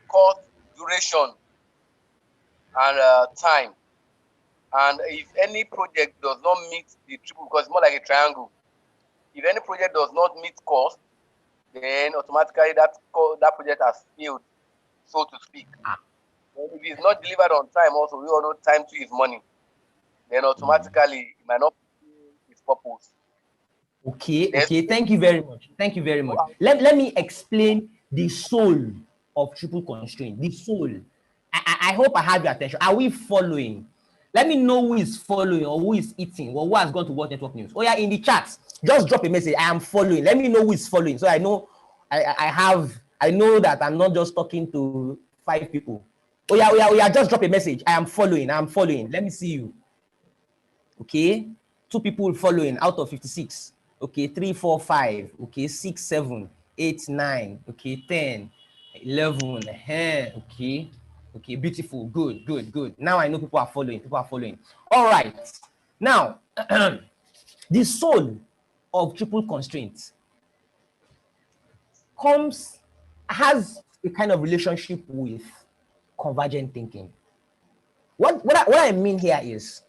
Cost, duration, and time. And if any project does not meet the triple, because it's more like a triangle. If any project does not meet cost, then automatically that project has failed, so to speak. And if it's not delivered on time, also we all know time too is money. Then automatically it might not fulfill its purpose. Okay. Thank you very much. Let me explain the soul of triple constraint. The soul. I hope I have your attention. Are we following? Let me know who is following or who is eating or who has gone to World Network News. Oh yeah, in the chat, just drop a message. I am following. Let me know who is following, so I know I know that I'm not just talking to 5 people. Oh yeah. Just drop a message. I am following. Let me see you. Okay, 2 people following out of 56. Okay, 3, 4, 5. Okay, 6, 7, 8, 9. Okay, 10, 11. Okay. Okay, beautiful. Good. Now I know people are following. All right. Now, the soul of triple constraint has a kind of relationship with convergent thinking. What I mean here is,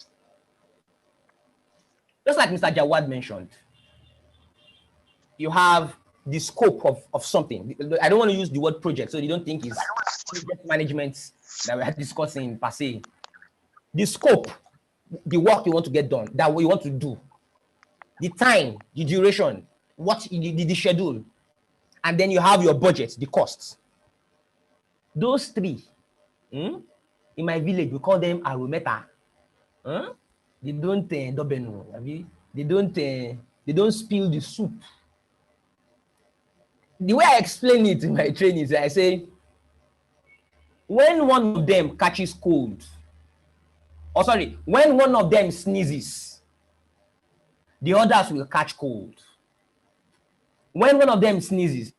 just like Mr. Jawad mentioned, you have the scope of something. I don't want to use the word project, so you don't think it's project management that we are discussing per se. The scope, the work you want to get done, that what you want to do, the time, the duration, what the schedule, and then you have your budget, the costs. Those 3, in my village, we call them arometa. They don't they don't spill the soup. The way I explain it in my training is I say, when one of them catches cold, when one of them sneezes, the others will catch cold. When one of them sneezes,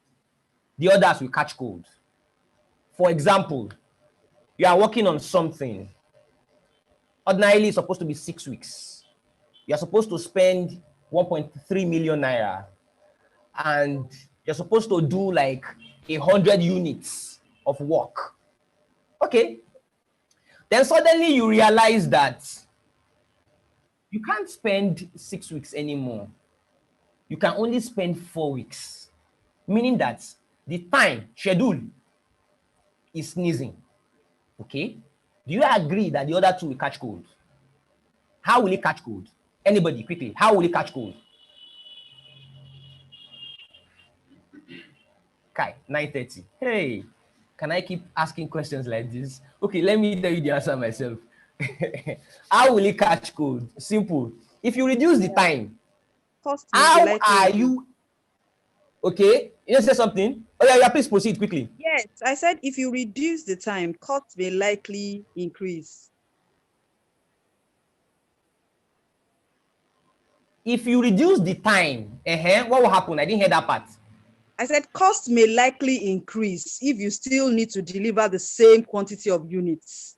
the others will catch cold. For example, you are working on something. Ordinarily, it's supposed to be 6 weeks. You're supposed to spend 1.3 million naira, and you're supposed to do like 100 units of work. Okay. Then suddenly you realize that you can't spend 6 weeks anymore. You can only spend 4 weeks, meaning that the time schedule is sneezing. Okay. Do you agree that the other 2 will catch cold? How will it catch cold? Anybody, quickly. How will it catch cold? Okay, 9:30. Hey, can I keep asking questions like this? Okay, let me tell you the answer myself. How will it catch cold? Simple. If you reduce the time, how are you? Okay, you say something? Oh yeah, please proceed quickly. Yes, I said if you reduce the time, costs may likely increase. If you reduce the time, what will happen? I didn't hear that part. I said cost may likely increase if you still need to deliver the same quantity of units.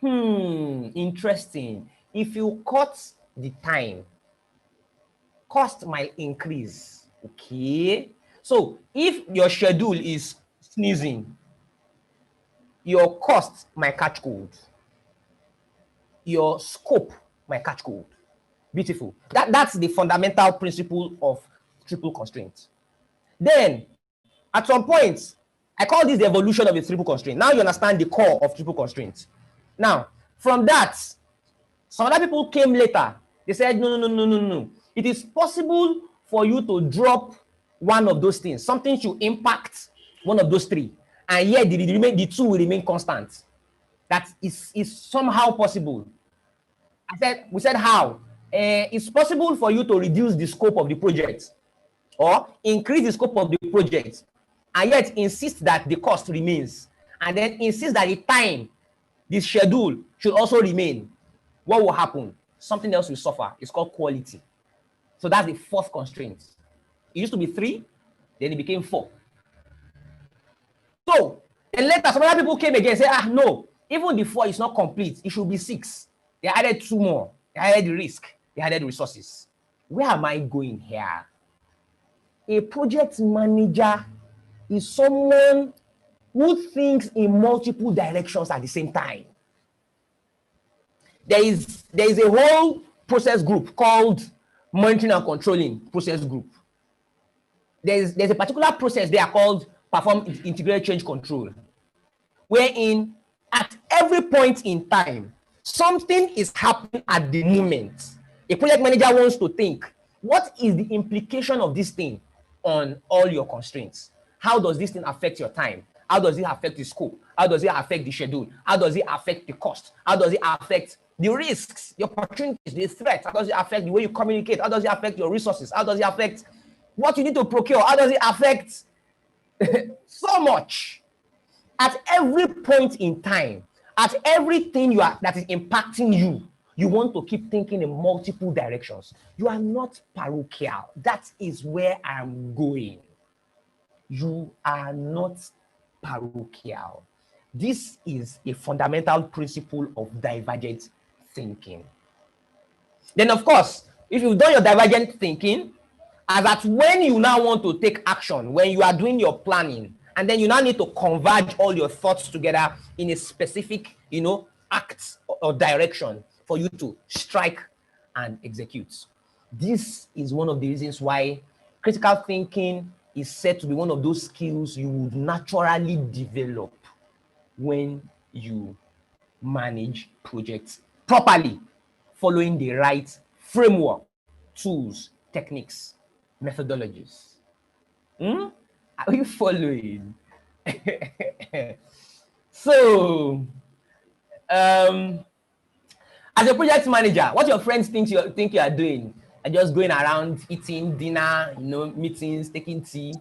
Interesting. If you cut the time, cost might increase. Okay. So if your schedule is sneezing, your cost might catch cold. Your scope might catch cold. Beautiful. That's the fundamental principle of triple constraint. Then, at some point, I call this the evolution of a triple constraint. Now you understand the core of triple constraint. Now, from that, some other people came later. They said, no. It is possible for you to drop one of those things. Something should impact one of those 3. And yet the 2 will remain constant. That is somehow possible. We said how? It's possible for you to reduce the scope of the project or increase the scope of the project, and yet insist that the cost remains, and then insist that the time, the schedule should also remain. What will happen? Something else will suffer. It's called quality. So that's the 4th constraint. It used to be 3, then it became 4. So then later, some other people came again and said, no, even the 4 is not complete. It should be 6. They added 2 more. They added the risk. They added resources. Where am I going here? A project manager is someone who thinks in multiple directions at the same time. There is a whole process group called monitoring and controlling process group. There's a particular process they are called perform integrated change control, wherein at every point in time, something is happening at the moment. A project manager wants to think, what is the implication of this thing on all your constraints? How does this thing affect your time? How does it affect the scope? How does it affect the schedule? How does it affect the cost? How does it affect the risks, the opportunities, the threats? How does it affect the way you communicate? How does it affect your resources? How does it affect what you need to procure? How does it affect so much? At every point in time, at everything that is impacting you, you want to keep thinking in multiple directions. You are not parochial. That is where I'm going. You are not parochial. This is a fundamental principle of divergent thinking. Then, of course, if you've done your divergent thinking, as at when you now want to take action, when you are doing your planning, and then you now need to converge all your thoughts together in a specific, act or direction for you to strike and execute. This is one of the reasons why critical thinking is said to be one of those skills you would naturally develop when you manage projects properly, following the right framework, tools, techniques, methodologies. Are you following? So, as a project manager, what your friends think you are doing? Are just going around eating dinner, meetings, taking tea.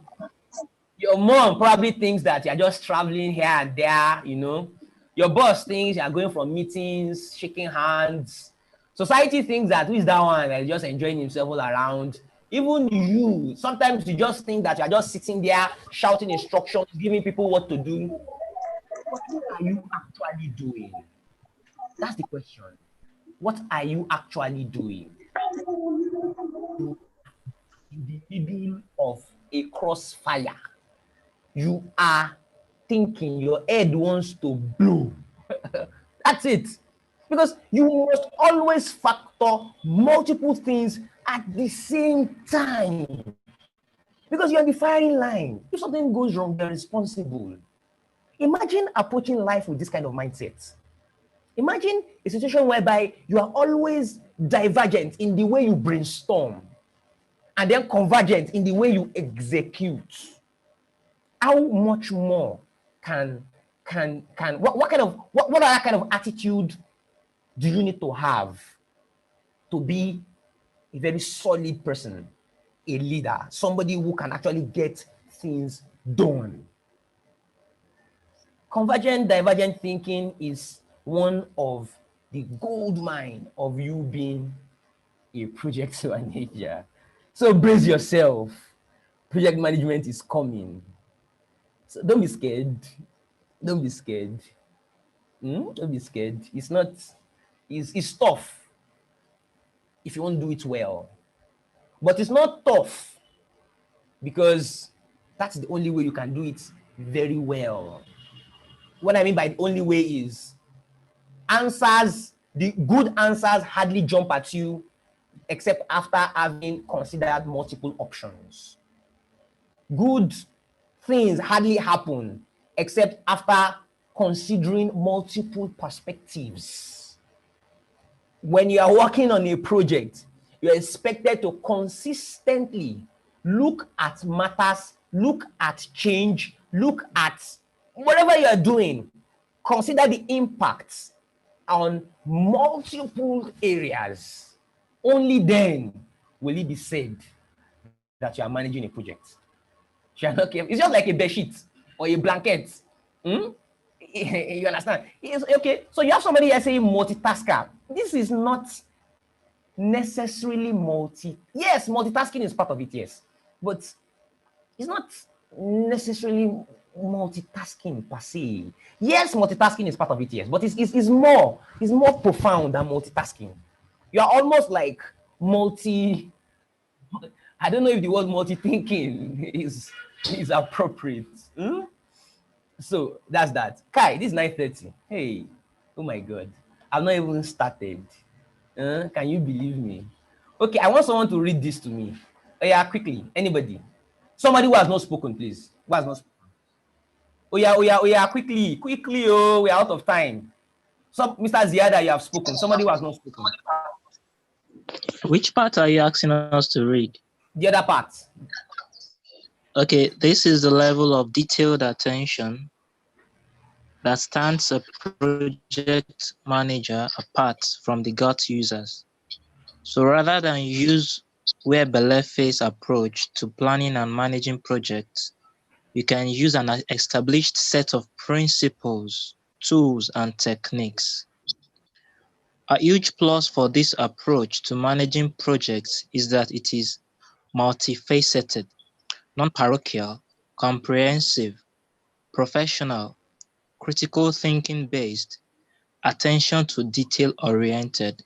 Your mom probably thinks that you're just traveling here and there, Your boss thinks you're going for meetings, shaking hands. Society thinks that who is that one that is just enjoying himself all around. Even you, sometimes you just think that you're just sitting there shouting instructions, giving people what to do. What are you actually doing? That's the question. What are you actually doing? You are in the middle of a crossfire. You are thinking, your head wants to blow. That's it. Because you must always factor multiple things at the same time. Because you're on the firing line. If something goes wrong, you're responsible. Imagine approaching life with this kind of mindset. Imagine a situation whereby you are always divergent in the way you brainstorm and then convergent in the way you execute. How much more what other kind of attitude do you need to have to be a very solid person, a leader, somebody who can actually get things done? Convergent, divergent thinking is one of the gold mine of you being a project manager. So brace yourself. Project management is coming. So don't be scared. Don't be scared. Don't be scared. It's tough if you want to do it well. But it's not tough because that's the only way you can do it very well. What I mean by the only way is the good answers hardly jump at you except after having considered multiple options. Good things hardly happen except after considering multiple perspectives. When you are working on a project, you're expected to consistently look at matters, look at change, look at whatever you're doing, consider the impacts on multiple areas. Only then will it be said that you are managing a project. It's just like a bed sheet or a blanket. You understand? Okay, so you have somebody here saying multitasker. This is not necessarily Yes, multitasking is part of it, yes. But it's not necessarily multitasking per se. Yes, multitasking is part of it, yes. But it's more profound than multitasking. You're almost like I don't know if the word multi-thinking is appropriate. So that's that. Kai, this is 9:30. Hey, oh my God. I've not even started. Can you believe me? Okay, I want someone to read this to me. Oh yeah, quickly. Anybody? Somebody who has not spoken, please. Who has not spoken? Oh yeah, quickly. Oh, we're out of time. So, Mr. Ziada, you have spoken. Somebody who has not spoken. Which part are you asking us to read? The other part. Okay, this is the level of detailed attention that stands a project manager apart from the GOT users. So rather than use where belle-face approach to planning and managing projects, you can use an established set of principles, tools, and techniques. A huge plus for this approach to managing projects is that it is multifaceted, non-parochial, comprehensive, professional, critical thinking based, attention to detail oriented.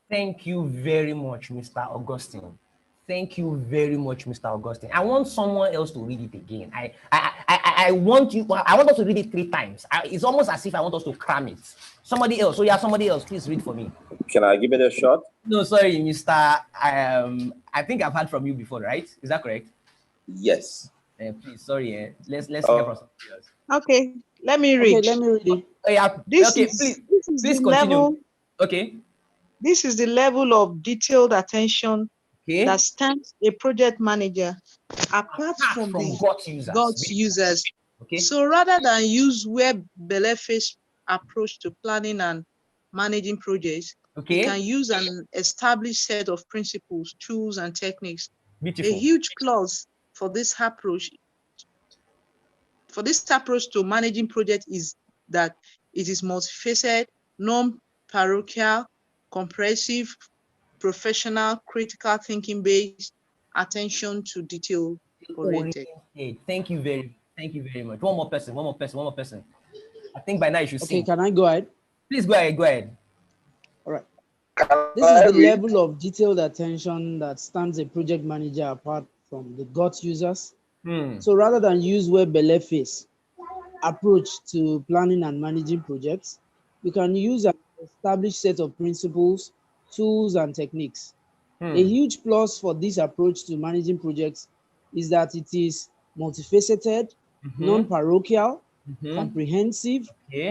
Thank you very much, Mr. Augustine. Thank you very much, Mr. Augustine. I want someone else to read it again. I want you. I want us to read it 3 times. It's almost as if I want us to cram it. Somebody else. So yeah, somebody else. Please read for me. Can I give it a shot? No, sorry, Mr. I think I've heard from you before, right? Is that correct? Yes. Please, sorry. Let's hear from somebody else. Okay, let me read. Okay, let me read it. Oh, yeah. This Okay, is please the continue. level. Okay. This is the level of detailed attention that stands a project manager apart from the GOT users. Okay. So rather than use web belle-face approach to planning and managing projects, you can use an established set of principles, tools, and techniques. Beautiful. A huge plus for this approach to managing projects is that it is multifaceted, non-parochial, comprehensive, professional, critical thinking based, attention to detail oriented. Thank you very much. One more person. I think by now you should Okay, sing. can I go ahead? Please go ahead. All right. This is the level of detailed attention that stands a project manager apart from the GOT users. So rather than use web belle-face approach to planning and managing projects, you can use an established set of principles, tools, and techniques. A huge plus for this approach to managing projects is that it is multifaceted, non-parochial, comprehensive,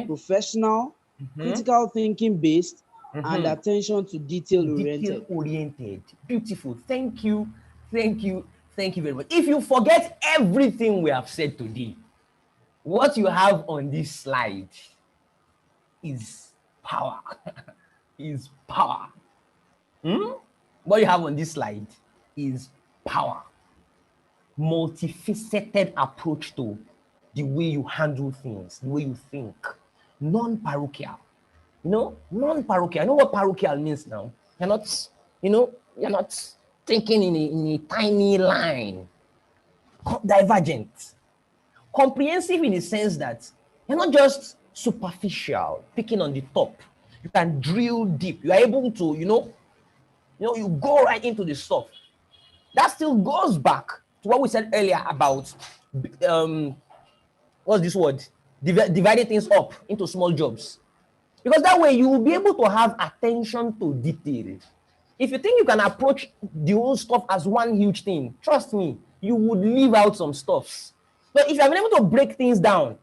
professional, critical thinking based, and attention to detail oriented. Beautiful. Thank you very much. If you forget everything we have said today, what you have on this slide is power. Is power. What you have on this slide is power. Multifaceted approach to the way you handle things, the way you think. Non-parochial. Non-parochial. You know what parochial means now? You're not thinking in a tiny line. Divergent. Comprehensive in the sense that you're not just superficial, picking on the top. You can drill deep. You are able to, you go right into the stuff. That still goes back to what we said earlier about what's this word? Dividing things up into small jobs. Because that way you will be able to have attention to detail. If you think you can approach the whole stuff as one huge thing, trust me, you would leave out some stuffs. But if you have been able to break things down,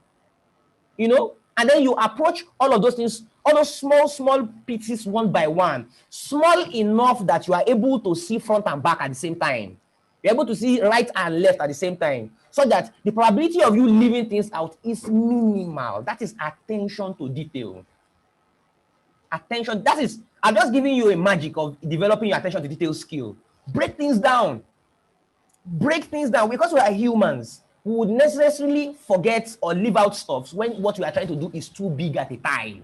and then you approach all of those things, all those small pieces one by one, small enough that you are able to see front and back at the same time. You're able to see right and left at the same time, so that the probability of you leaving things out is minimal. That is attention to detail. Attention, I'm just giving you a magic of developing your attention to detail skill. Break things down. Because we are humans. We would necessarily forget or leave out stuff when what we are trying to do is too big at a time.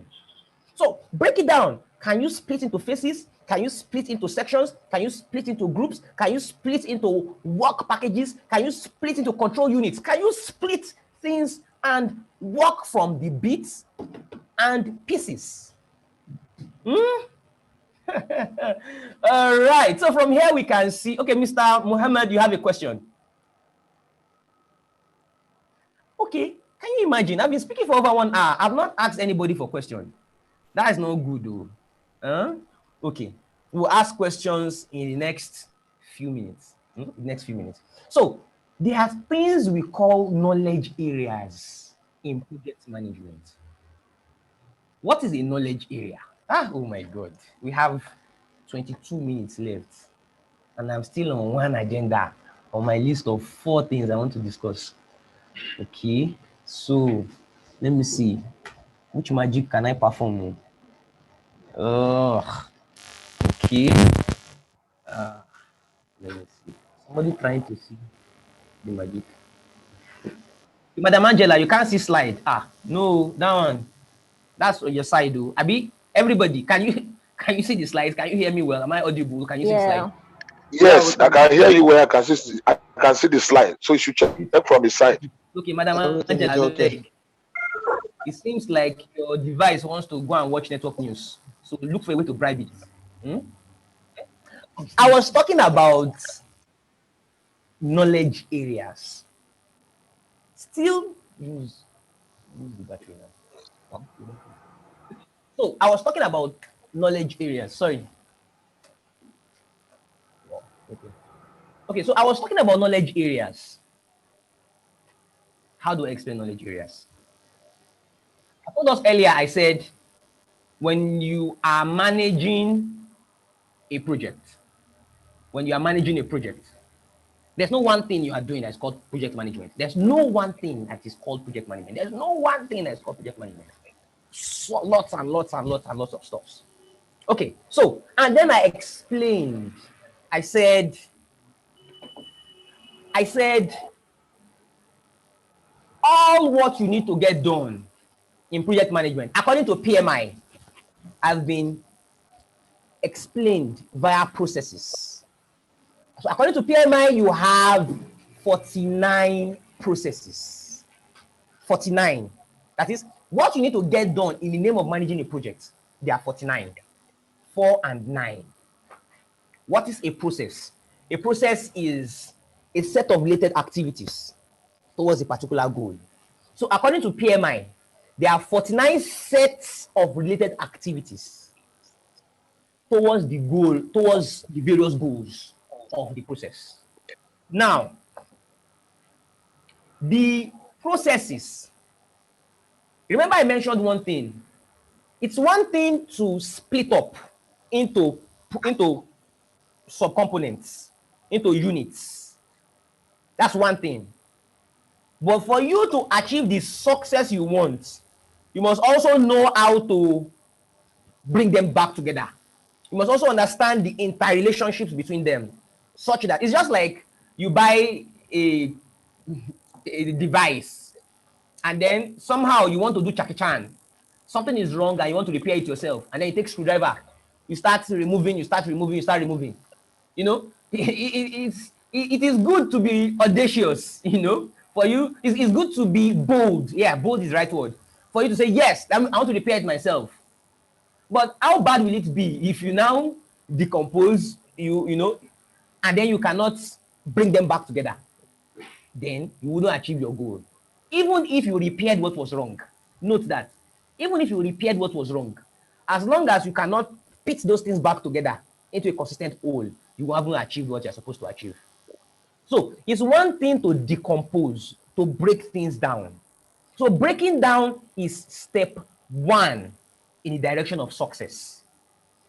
So break it down. Can you split into phases? Can you split into sections? Can you split into groups? Can you split into work packages? Can you split into control units? Can you split things and work from the bits and pieces? All right. So from here we can see, okay, Mr. Muhammad, you have a question. Okay, can you imagine? I've been speaking for over 1 hour. I've not asked anybody for question. That is not good, though. Okay, we'll ask questions in the next few minutes. So there are things we call knowledge areas in project management. What is a knowledge area? Oh my God, we have 22 minutes left, and I'm still on one agenda on my list of 4 things I want to discuss. Okay, so let me see. Which magic can I perform? Oh, okay. Let me see. Somebody trying to see the magic. Madam Angela, you can't see slide. Ah, no, that one. That's on your side, though. Abi, everybody, can you can you see the slides? Can you hear me well? Am I audible? Can you see the slide? Yeah. Yeah, we Yes, I can. can hear you where I can see the slide. So you should check from the side. Okay, Madam Everything Angela, is okay. it seems like your device wants to go and watch network news. So look for a way to bribe it. Hmm? I was talking about knowledge areas. Still use the battery now. So I was talking about knowledge areas. Sorry. Okay. Okay, so I was talking about knowledge areas. How do I explain knowledge areas? I told us earlier, I said when you are managing a project, there's no one thing you are doing that's called project management. There's no one thing that is called project management. There's no one thing that's called project management. So, lots and lots and lots and lots of stuff. Okay, so, and then I explained, I said, all what you need to get done in project management, according to PMI, has been explained via processes. So according to PMI, you have 49 processes. 49. That is, what you need to get done in the name of managing a project, there are 49. 4 and 9. What is a process? A process is a set of related activities towards a particular goal. So according to PMI, there are 49 sets of related activities towards the goal, towards the various goals of the process. Now, the processes, remember I mentioned one thing. It's one thing to split up into subcomponents, into units. That's one thing. But for you to achieve the success you want, you must also know how to bring them back together. You must also understand the interrelationships between them, such that it's just like you buy a device and then somehow you want to do Chucky Chan. Something is wrong and you want to repair it yourself. And then you take screwdriver. You start removing. You know, it is good to be audacious, you know, for you. It's good to be bold. Yeah, bold is the right word. For you to say, yes, I want to repair it myself. But how bad will it be if you now decompose, you know, and then you cannot bring them back together? Then you wouldn't achieve your goal. Even if you repaired what was wrong, note that. Even if you repaired what was wrong, as long as you cannot put those things back together into a consistent whole, you haven't achieved what you're supposed to achieve. So it's one thing to decompose, to break things down. So breaking down is step one in the direction of success.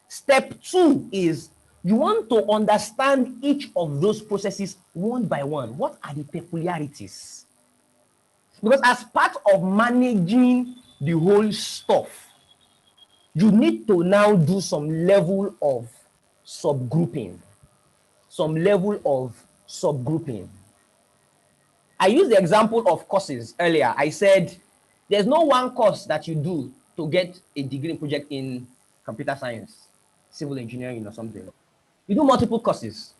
Step two is you want to understand each of those processes one by one. What are the peculiarities? Because as part of managing the whole stuff, you need to now do some level of subgrouping. I used the example of courses earlier. I said there's no one course that you do to get a degree in project in computer science, civil engineering, or something. You do multiple courses.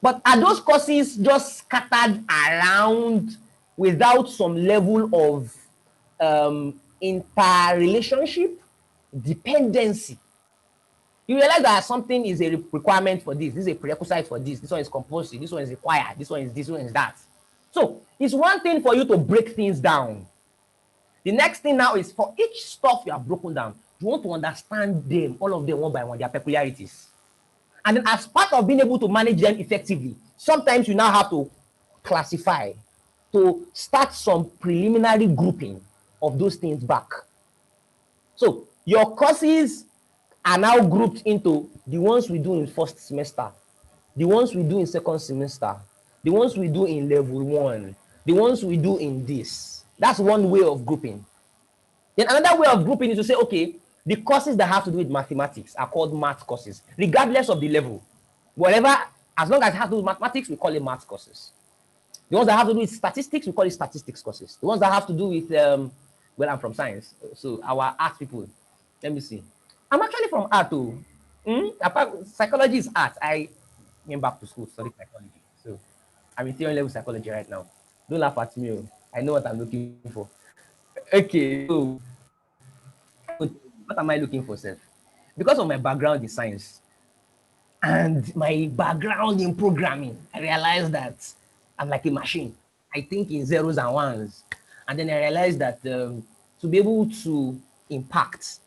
But are those courses just scattered around without some level of interrelationship, dependency? You realize that something is a requirement for this is a prerequisite for this one is compulsory, this one is required, this one is that. So it's one thing for you to break things down. The next thing now is for each stuff you have broken down, you want to understand them, all of them one by one, their peculiarities. And then as part of being able to manage them effectively, sometimes you now have to classify, to start some preliminary grouping of those things back. So your courses are now grouped into the ones we do in first semester, the ones we do in second semester, the ones we do in level 1, the ones we do in this. That's one way of grouping. Then another way of grouping is to say, okay, the courses that have to do with mathematics are called math courses, regardless of the level. Whatever, as long as it has to do with mathematics, we call it math courses. The ones that have to do with statistics, we call it statistics courses. The ones that have to do with, well, I'm from science, so our art people. Let me see. I'm actually from art too. Apart, psychology is art. I came back to school to study psychology. So I'm in theory level psychology right now. Don't laugh at me. I know what I'm looking for. Okay, so what am I looking for, sir? Because of my background in science and my background in programming, I realized that I'm like a machine. I think in zeros and ones. And then I realized that to be able to impact,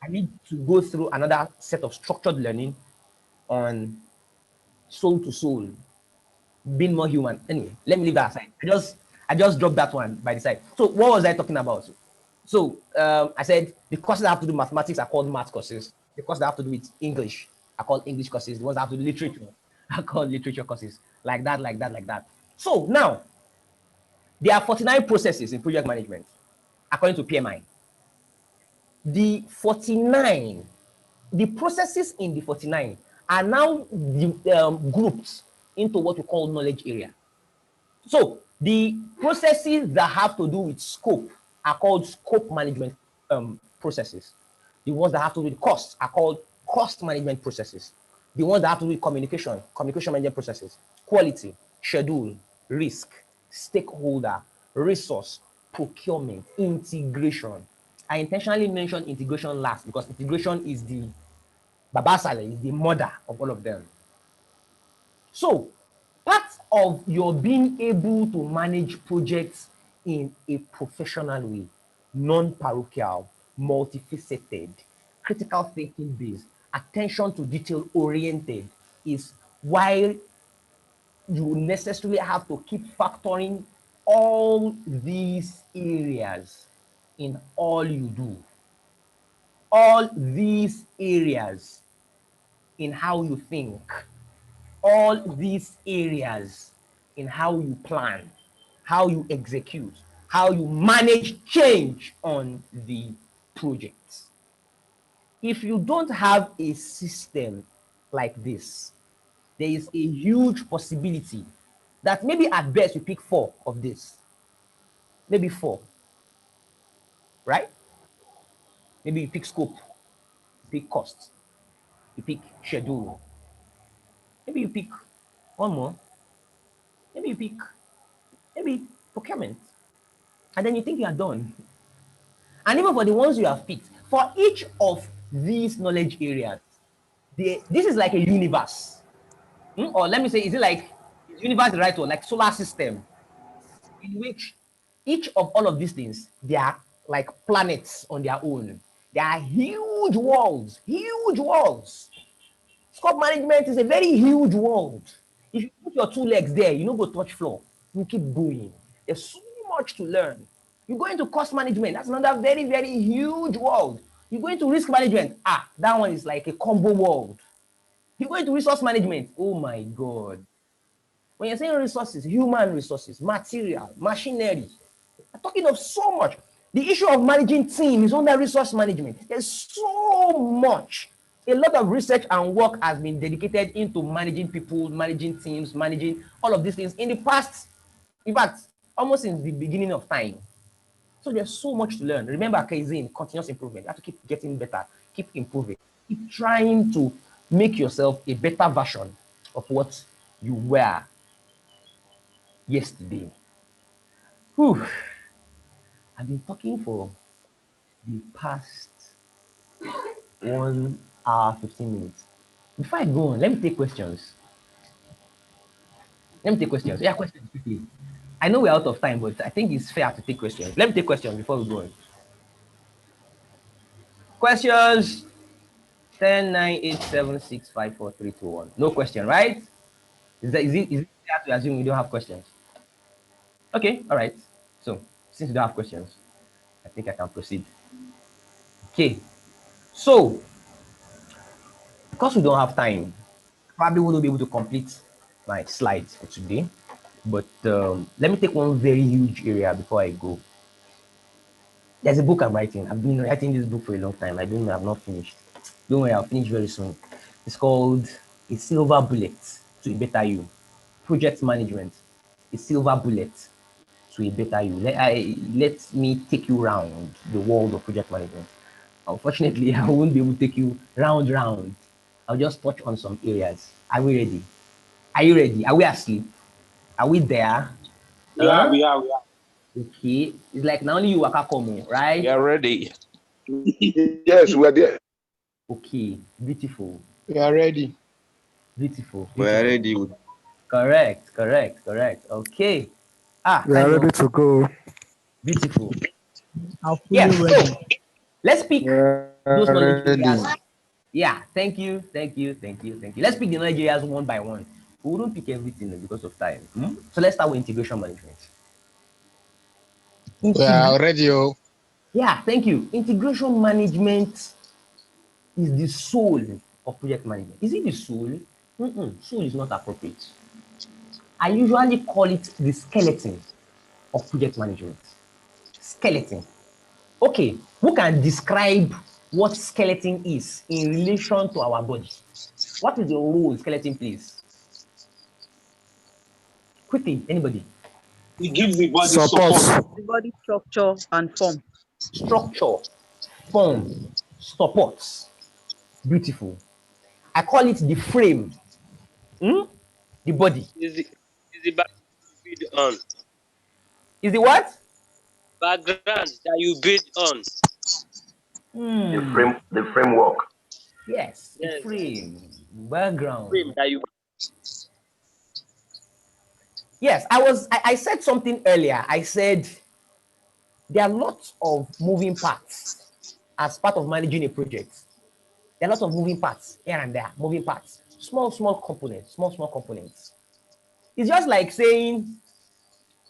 I need to go through another set of structured learning on soul to soul, being more human. Anyway, let me leave that aside. I just dropped that one by the side. So what was I talking about? So I said the courses that have to do mathematics are called math courses. The courses that have to do with English are called English courses. The ones that have to do with literature are called literature courses. Like that, like that, like that. So now there are 49 processes in project management, according to PMI. The 49, the processes in the 49 are now grouped into what we call knowledge area. So the processes that have to do with scope are called scope management processes. The ones that have to do with cost are called cost management processes. The ones that have to do with communication management processes. Quality, schedule, risk, stakeholder, resource, procurement, integration. I intentionally mentioned integration last because integration is the babasale, is the mother of all of them. So part of your being able to manage projects in a professional way, non-parochial, multifaceted, critical thinking based, attention to detail oriented is why you necessarily have to keep factoring all these areas in all you do. All these areas in how you think, all these areas in how you plan, how you execute, how you manage change on the project. If you don't have a system like this, there is a huge possibility that maybe at best you pick 4 of this, maybe 4, right? Maybe you pick scope, you pick cost, you pick schedule, maybe you pick one more, maybe you pick maybe procurement, and then you think you are done. And even for the ones you have picked, for each of these knowledge areas, this is like a universe. Or let me say, is it like universe the right word? Like solar system, in which each of all of these things, they are like planets on their own. They are huge worlds, huge worlds. Scope management is a very huge world. If you put your 2 legs there, you don't go touch floor. You keep going. There's so much to learn. You go into cost management, that's another very, very huge world. You go into risk management, that one is like a combo world. You go into resource management, oh my God. When you're saying resources, human resources, material, machinery, I'm talking of so much. The issue of managing team is under resource management. There's so much. A lot of research and work has been dedicated into managing people, managing teams, managing all of these things in the past, in fact, almost in the beginning of time. So there's so much to learn. Remember, Kaizen, continuous improvement. You have to keep getting better, keep improving, keep trying to make yourself a better version of what you were yesterday. Whew. I've been talking for the past 1 hour, 15 minutes. Before I go on, let me take questions. Yeah, questions quickly. I know we're out of time, but I think it's fair to take questions. Let me take questions before we go on. Questions 10, 9, 8, 7, 6, 5, 4, 3, 2, 1. No question, right? Is it fair to assume we don't have questions? Okay, all right. So, since we don't have questions, I think I can proceed. Okay, so because we don't have time, probably won't be able to complete my slides for today. But let me take one very huge area before I go. There's a book I'm writing. I've been writing this book for a long time. I don't know, I've not finished. Don't worry, I'll finish very soon. It's called A Silver Bullet to a Better You. Project Management. A Silver Bullet to a Better You. Let me take you round the world of project management. Unfortunately, I won't be able to take you round. I'll just touch on some areas. Are we ready? Are you ready? Are we asleep? Are we there? We are. Okay. It's like now only you waka come, right? We are ready. Yes, we are there. Okay. Beautiful. We are ready. Beautiful. We are ready. Correct. Okay. We are ready to go. Beautiful. I'm fully Yes. ready. So let's pick We are those knowledge ready. areas. Yeah. Thank you. Let's pick the knowledge areas one by one. We wouldn't pick everything because of time. So let's start with integration management. We are ready. Yeah. Thank you. Integration management is the soul of project management. Is it the soul? Soul is not appropriate. I usually call it the skeleton of project management. Skeleton. Okay, who can describe what skeleton is in relation to our body? What is the role skeleton plays? Quickly, anybody. It gives the body Support. The body structure and form. Structure, form, supports. Beautiful. I call it the frame. The body. Is the background you build on? Is the what? Background that you build on. The framework. Yes, the Yes. frame, background. Frame that you. Yes, I said something earlier. I said there are lots of moving parts as part of managing a project. There are lots of moving parts here and there, moving parts. Small components. It's just like saying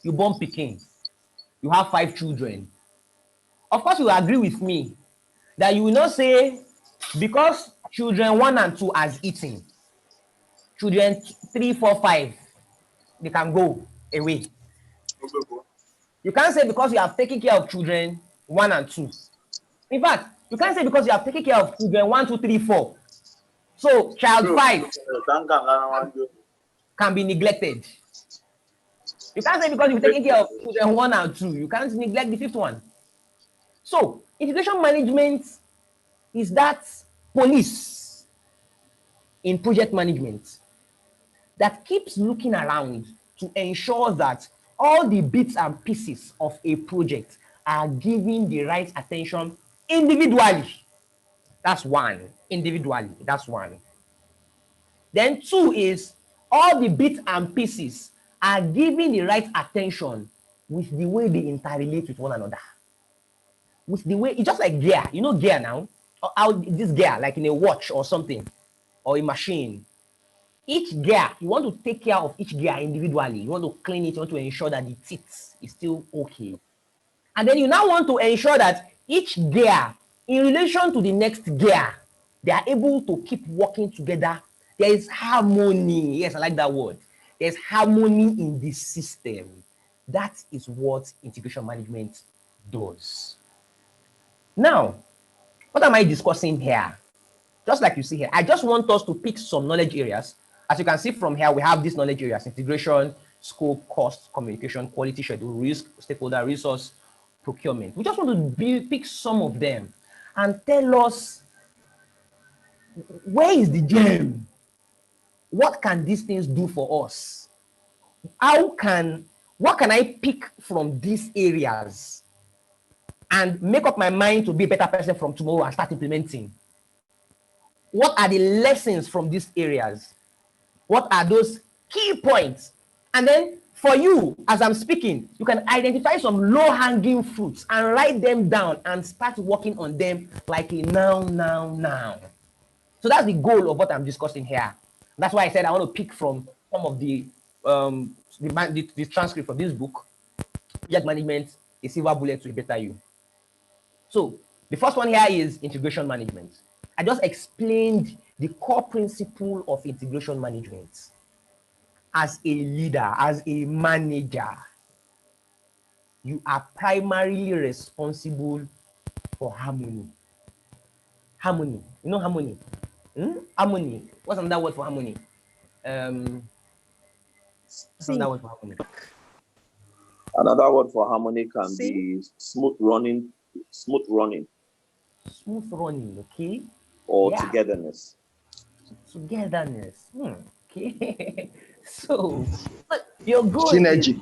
you born Peking, you have 5 children. Of course, you will agree with me that you will not say because children 1 and 2 has eaten, children 3, 4, 5, they can go away. You can't say because you have taken care of children 1 and 2. In fact, you can't say because you have taken care of children 1, 2, 3, 4. So child 5 can be neglected. You can't say because you've taken care of children 1 and 2, you can't neglect the 5th one. So integration management is that police in project management that keeps looking around to ensure that all the bits and pieces of a project are given the right attention individually. That's one. Individually, that's one. Then 2 is all the bits and pieces are given the right attention with the way they interrelate with one another. With the way, it's just like gear. You know gear now? Or how this gear, like in a watch or something, or a machine. Each gear, you want to take care of each gear individually. You want to clean it, you want to ensure that the teeth is still okay. And then you now want to ensure that each gear, in relation to the next gear, they are able to keep working together. There is harmony. Yes, I like that word. There's harmony in this system. That is what integration management does. Now, what am I discussing here? Just like you see here, I just want us to pick some knowledge areas. As you can see from here, we have these knowledge areas: integration, scope, cost, communication, quality, schedule, risk, stakeholder, resource, procurement. We just want to pick some of them and tell us where is the gem? What can these things do for us? What can I pick from these areas and make up my mind to be a better person from tomorrow and start implementing? What are the lessons from these areas? What are those key points? And then for you, as I'm speaking, you can identify some low-hanging fruits and write them down and start working on them like a now. So that's the goal of what I'm discussing here. That's why I said I want to pick from some of the transcript of this book, Project Management, A Silver Bullet to a Better You. So the first one here is integration management. I just explained the core principle of integration management. As a leader, as a manager, you are primarily responsible for harmony. Harmony. You know harmony? Harmony. What's another word for harmony? What's another word for harmony? Another word for harmony can be smooth running. Smooth running. Smooth running, okay? Or yeah. togetherness. Togetherness. Okay. So you're good. Synergy.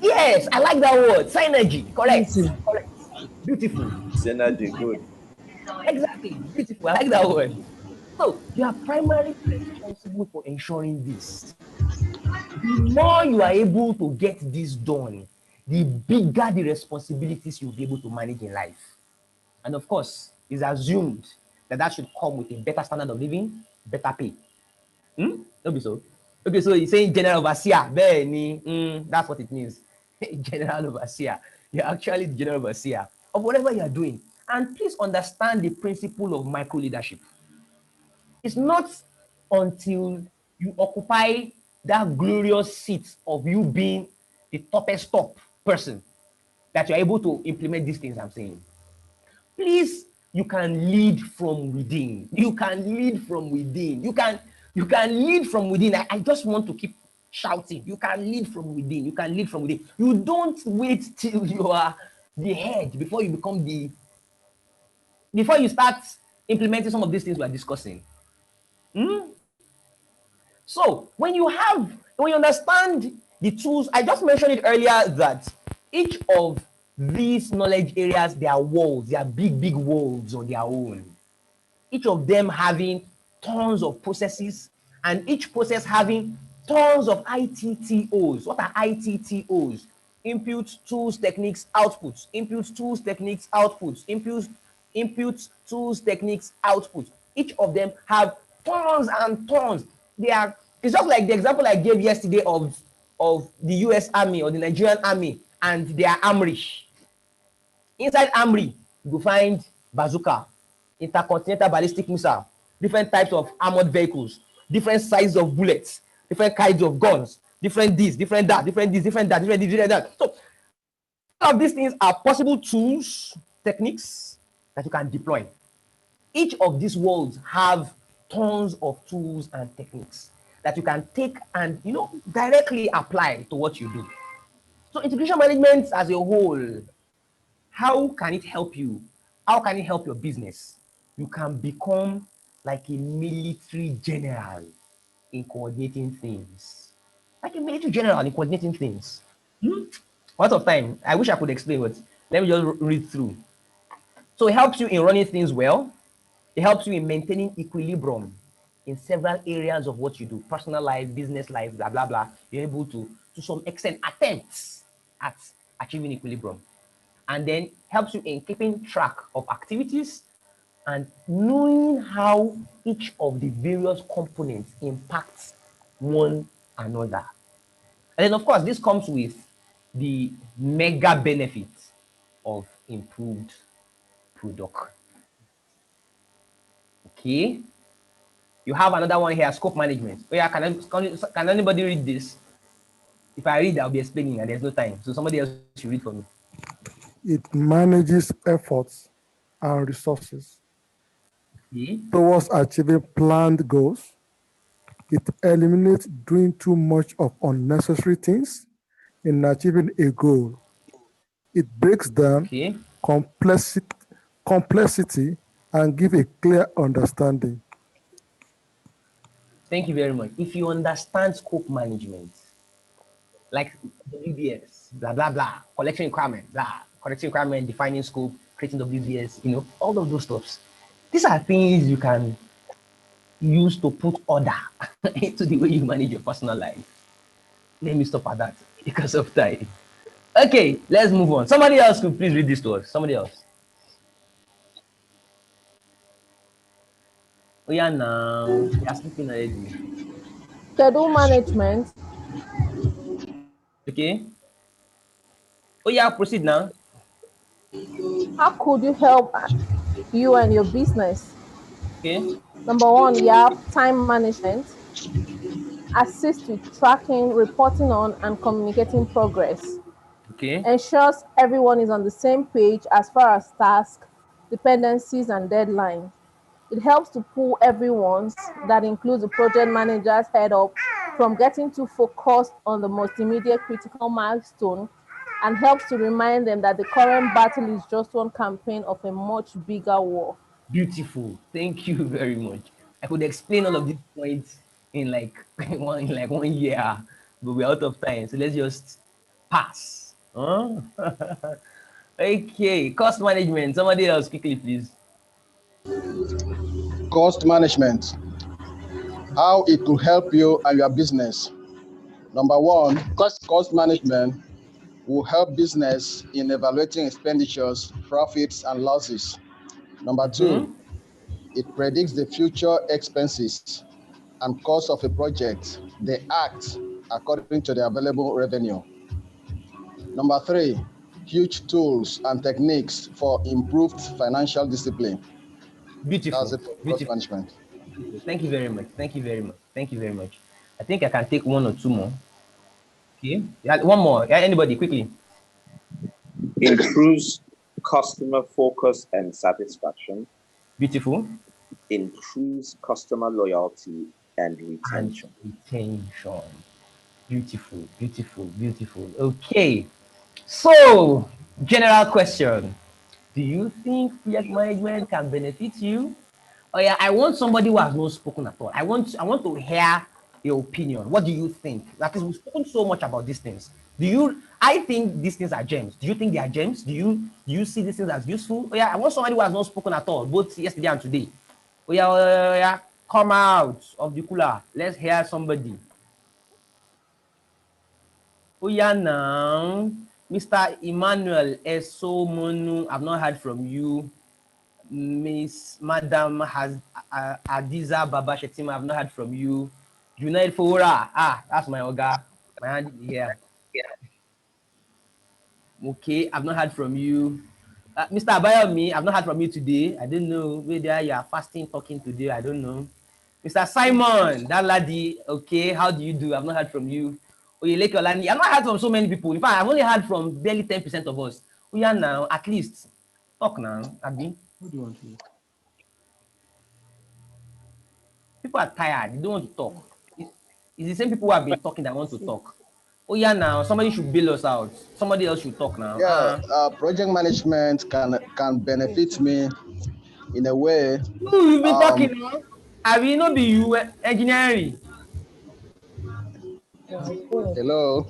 Yes, I like that word. Synergy. Correct. Correct. Beautiful. Synergy, good. Exactly. Beautiful. I like that word. So you are primarily responsible for ensuring this. The more you are able to get this done, the bigger the responsibilities you'll be able to manage in life. And of course, it's assumed that that should come with a better standard of living, better pay. Don't be so. Okay, so you're saying general overseer. That's what it means. General overseer. You're actually the general overseer of whatever you're doing. And please understand the principle of micro leadership. It's not until you occupy that glorious seat of you being the toppest top person that you're able to implement these things I'm saying. Please, you can lead from within. You can lead from within. You can lead from within. I just want to keep shouting. You can lead from within. You can lead from within. You don't wait till you are the head before you become before you start implementing some of these things we are discussing. So when you understand the tools, I just mentioned it earlier that each of these knowledge areas, they are walls, they are big, big walls on their own. Each of them having tons of processes, and each process having tons of ITTOs. What are ITTOs? Inputs, tools, techniques, outputs. Inputs, tools, techniques, outputs. Inputs, tools, techniques, outputs. Each of them have tons and tons. It's just like the example I gave yesterday of the US Army or the Nigerian Army and their armory. Inside armory, you go find bazooka, intercontinental ballistic missile, different types of armored vehicles, different sizes of bullets, different kinds of guns, different this, different that, different this, different that, different this, different that. So all of these things are possible tools, techniques that you can deploy. Each of these worlds have tons of tools and techniques that you can take and directly apply to what you do. So integration management as a whole, how can it help you? How can it help your business? You can become like a military general in coordinating things. Like a military general in coordinating things. What of time? I wish I could explain it. Let me just read through. So it helps you in running things well. It helps you in maintaining equilibrium in several areas of what you do. Personal life, business life, blah, blah, blah. You're able to some extent, attempts at achieving equilibrium. And then helps you in keeping track of activities and knowing how each of the various components impacts one another. And then, of course, this comes with the mega benefit of improved product. Okay. You have another one here, scope management. Oh yeah, can anybody read this? If I read, I'll be explaining and there's no time. So somebody else should read for me. It manages efforts and resources towards achieving planned goals. It eliminates doing too much of unnecessary things in achieving a goal. It breaks down complexity and gives a clear understanding. Thank you very much. If you understand scope management, like WBS, blah, blah, blah, collection requirement, blah, collection requirement, defining scope, creating WBS, all of those stuffs. These are things you can use to put order into the way you manage your personal life. Let me stop at that because of time. Okay, let's move on. Somebody else could please read this to us. Somebody else. Oh yeah, now you are sleeping already. Schedule management. Okay. Oh yeah, proceed now. How could you help you and your business? Okay. Number one, you have time management. Assist with tracking, reporting on, and communicating progress. ensures everyone is on the same page as far as tasks, dependencies, and deadlines. It helps to pull everyone's, that includes the project manager's, head up from getting too focused on the most immediate critical milestone, and helps to remind them that the current battle is just one campaign of a much bigger war. Beautiful. Thank you very much. I could explain all of these points in like one year, but we're out of time. So let's just pass. Huh? Okay, cost management. Somebody else quickly, please. Cost management, how it will help you and your business. Number one, cost management will help business in evaluating expenditures, profits, and losses. Number two, it predicts the future expenses and cost of a project. They act according to the available revenue. Number three, huge tools and techniques for improved financial discipline. Beautiful. That's it for cost Beautiful. management. Beautiful. Thank you very much. Thank you very much. Thank you very much. I think I can take one or two more. Okay. Yeah, one more. Yeah, anybody quickly. Improves customer focus and satisfaction. Beautiful. Improves customer loyalty and retention. Retention. Beautiful, beautiful, beautiful. Okay. So, general question. Do you think project management can benefit you? Oh yeah, I want somebody who has not spoken at all. I want to hear your opinion. What do you think? That is, we've spoken so much about these things. I think these things are gems. Do you think they are gems? Do you see these things as useful? Oh yeah, I want somebody who has not spoken at all, both yesterday and today. Oh yeah, come out of the cooler. Let's hear somebody. Oh yeah, now, Mr. Emmanuel Esomonu, I've not heard from you. Miss Madam Adiza Baba Shetima, I've not heard from you. Junaid Fora, that's my Oga. My hand here. Okay, I've not heard from you. Mr. Abayomi, I've not heard from you today. I don't know whether you are fasting talking today. I don't know. Mr. Simon, that lady, okay, how do you do? I've not heard from you. Oyeleke Olani, I've not heard from so many people. In fact, I've only heard from barely 10% of us. We are now, at least. Talk now, Abi. What do you want to do? People are tired. They don't want to talk. It's the same people who have been talking that want to talk. Oh yeah, now somebody should bail us out. Somebody else should talk now. Yeah, project management can benefit me in a way. You've been talking now. I will not be you engineering. Hello.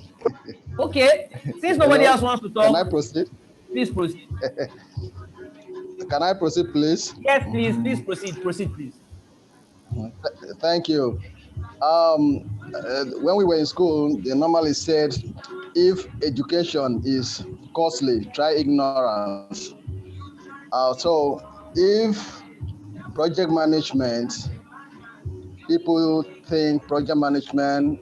Okay, since nobody Hello? else wants to Can I talk, proceed? please proceed. Can I proceed, please? Yes, please. Please proceed. Proceed, please. Thank you. When we were in school, they normally said, if education is costly, try ignorance. So if project management, people think project management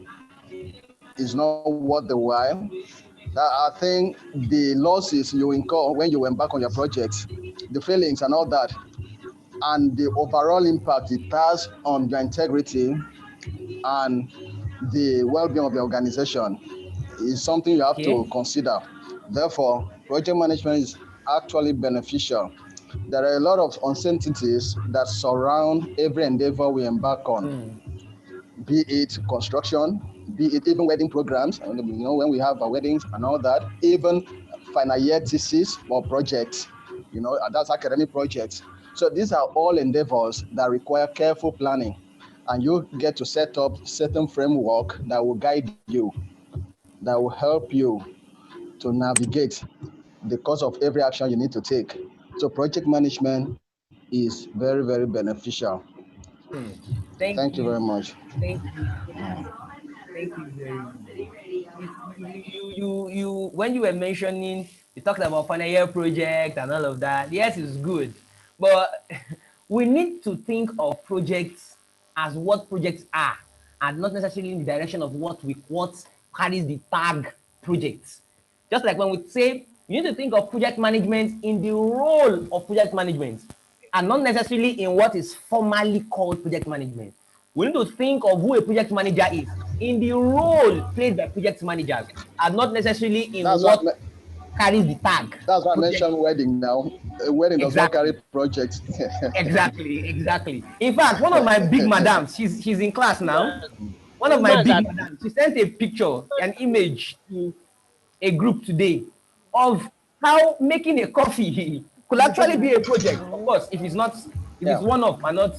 is not worth the while, I think the losses you incur when you embark on your project, the failings and all that, and the overall impact it has on your integrity and the well-being of the organization is something you have to consider. Therefore, project management is actually beneficial. There are a lot of uncertainties that surround every endeavor we embark on, be it construction, be it even wedding programs, when we have our weddings and all that, even final year thesis or projects, that's academic projects. So these are all endeavors that require careful planning, and you get to set up certain framework that will guide you, that will help you to navigate the course of every action you need to take. So project management is very, very beneficial. Thank you Thank very you. much. Thank you. Thank you very much. You when you were mentioning, you talked about final year project and all of that. Yes, it's good, but we need to think of projects as what projects are, and not necessarily in the direction of what carries the tag projects. Just like when we say, you need to think of project management in the role of project management, and not necessarily in what is formally called project management. We need to think of who a project manager is in the role played by project managers, and not necessarily in That's what carries the tag. That's why I Project. mentioned wedding now. A wedding does not carry Exactly. project. Exactly. In fact, one of my big madams, she's in class now. One of my Women's big are madams, she sent a picture, an image to a group today of how making a coffee could actually be a project. Of course, if Yeah. it's one off and not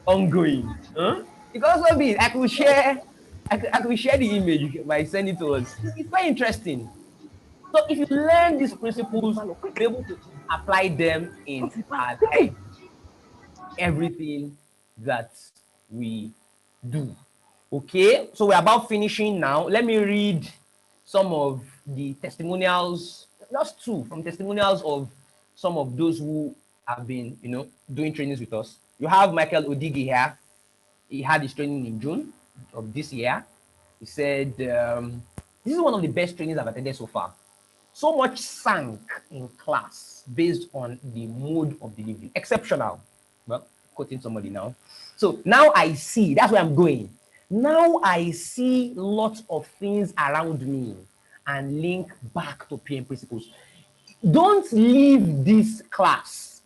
ongoing. Huh? It could also be, I could share the image by sending it to us. It's very interesting. So if you learn these principles, you'll be able to apply them in our life, everything that we do. Okay, so we're about finishing now. Let me read some of the testimonials, just two from testimonials of some of those who have been, doing trainings with us. You have Michael Odigi here. He had his training in June of this year. He said, this is one of the best trainings I've attended so far. So much sank in class based on the mode of delivery. Exceptional. Well, quoting somebody now. So now I see, that's where I'm going. Now I see lots of things around me and link back to PM principles. Don't leave this class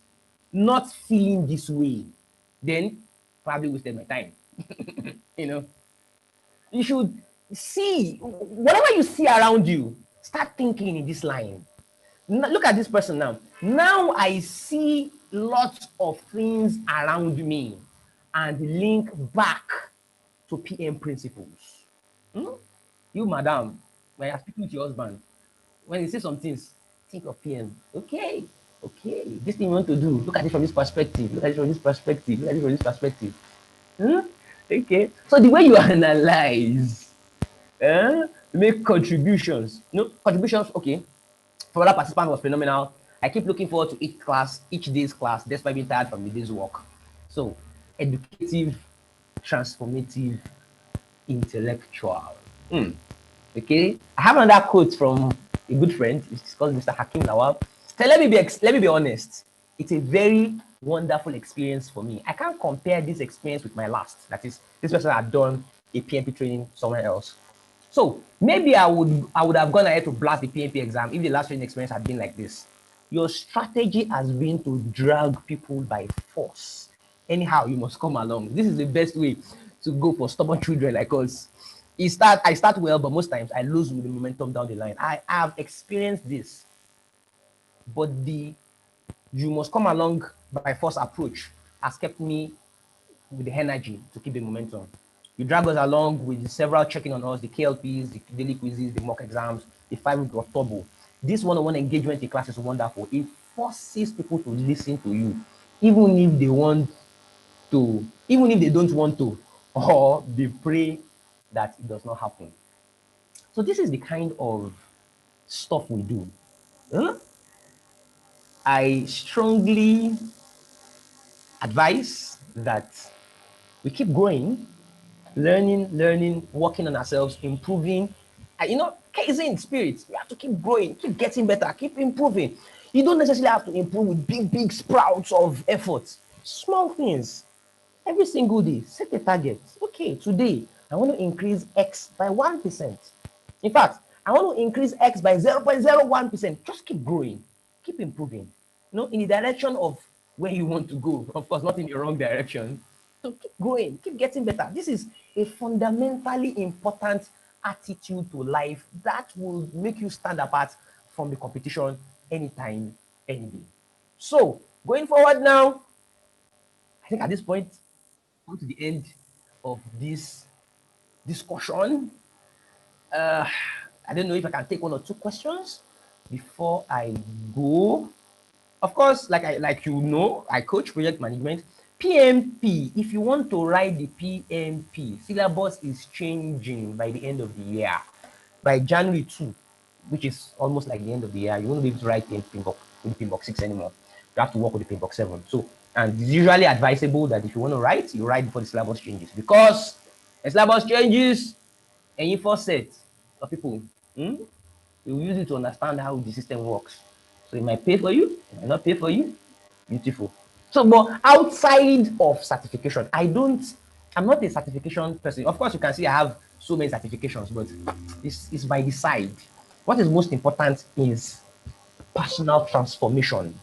not feeling this way. Then probably wasted my time. you know, you should see whatever you see around you, start thinking in this line. Look at this person now. Now I see lots of things around me and link back to PM principles. Hmm? You, madam, when you're speaking with your husband, when you say some things, think of PM. Okay, this thing you want to do, look at it from this perspective, look at it from this perspective, look at it from this perspective. Hmm? Okay, so the way you analyze, make contributions, contributions, okay, for other participant was phenomenal. I keep looking forward to each day's class, despite being tired from the day's work. So, educative, transformative, intellectual. Hmm. Okay, I have another quote from a good friend. It's called Mr. Hakim Lawal. So let me be honest. It's a very wonderful experience for me. I can't compare this experience with my last. That is, this person had done a PMP training somewhere else. So maybe I would have gone ahead to blast the PMP exam if the last training experience had been like this. Your strategy has been to drag people by force. Anyhow, you must come along. This is the best way to go for stubborn children like us. I start well, but most times I lose with the momentum down the line. I have experienced this, but the you must come along by force approach has kept me with the energy to keep the momentum. You drag us along with the several checking on us, the KLPs, the daily quizzes, the mock exams, the 5-week of turbo. This one-on-one engagement in class is wonderful. It forces people to listen to you, even if they want to, even if they don't want to, or they pray that it does not happen. So this is the kind of stuff we do. Huh? I strongly advise that we keep going, learning, working on ourselves, improving. Kaizen spirit. We have to keep growing, keep getting better, keep improving. You don't necessarily have to improve with big sprouts of effort. Small things. Every single day, set a target. Okay, today, I want to increase X by 1%. In fact, I want to increase X by 0.01%. Just keep growing, keep improving, in the direction of where you want to go. Of course, not in the wrong direction. So keep growing, keep getting better. This is a fundamentally important attitude to life that will make you stand apart from the competition anytime, any day. So, going forward now, I think at this point, come to the end of this discussion. I don't know if I can take one or two questions before I go. Of course, I coach project management. PMP, if you want to write the PMP, syllabus is changing by the end of the year. By January 2, which is almost like the end of the year, you won't be able to write PMP 6 anymore. You have to work with the PMP 7. So, and it's usually advisable that if you want to write, you write before the syllabus changes. Because the syllabus changes, and you first set of people, you use it to understand how the system works. So it might pay for you, it might not pay for you. Beautiful. So, but outside of certification, I'm not a certification person. Of course, you can see I have so many certifications, but it's by the side. What is most important is personal transformation.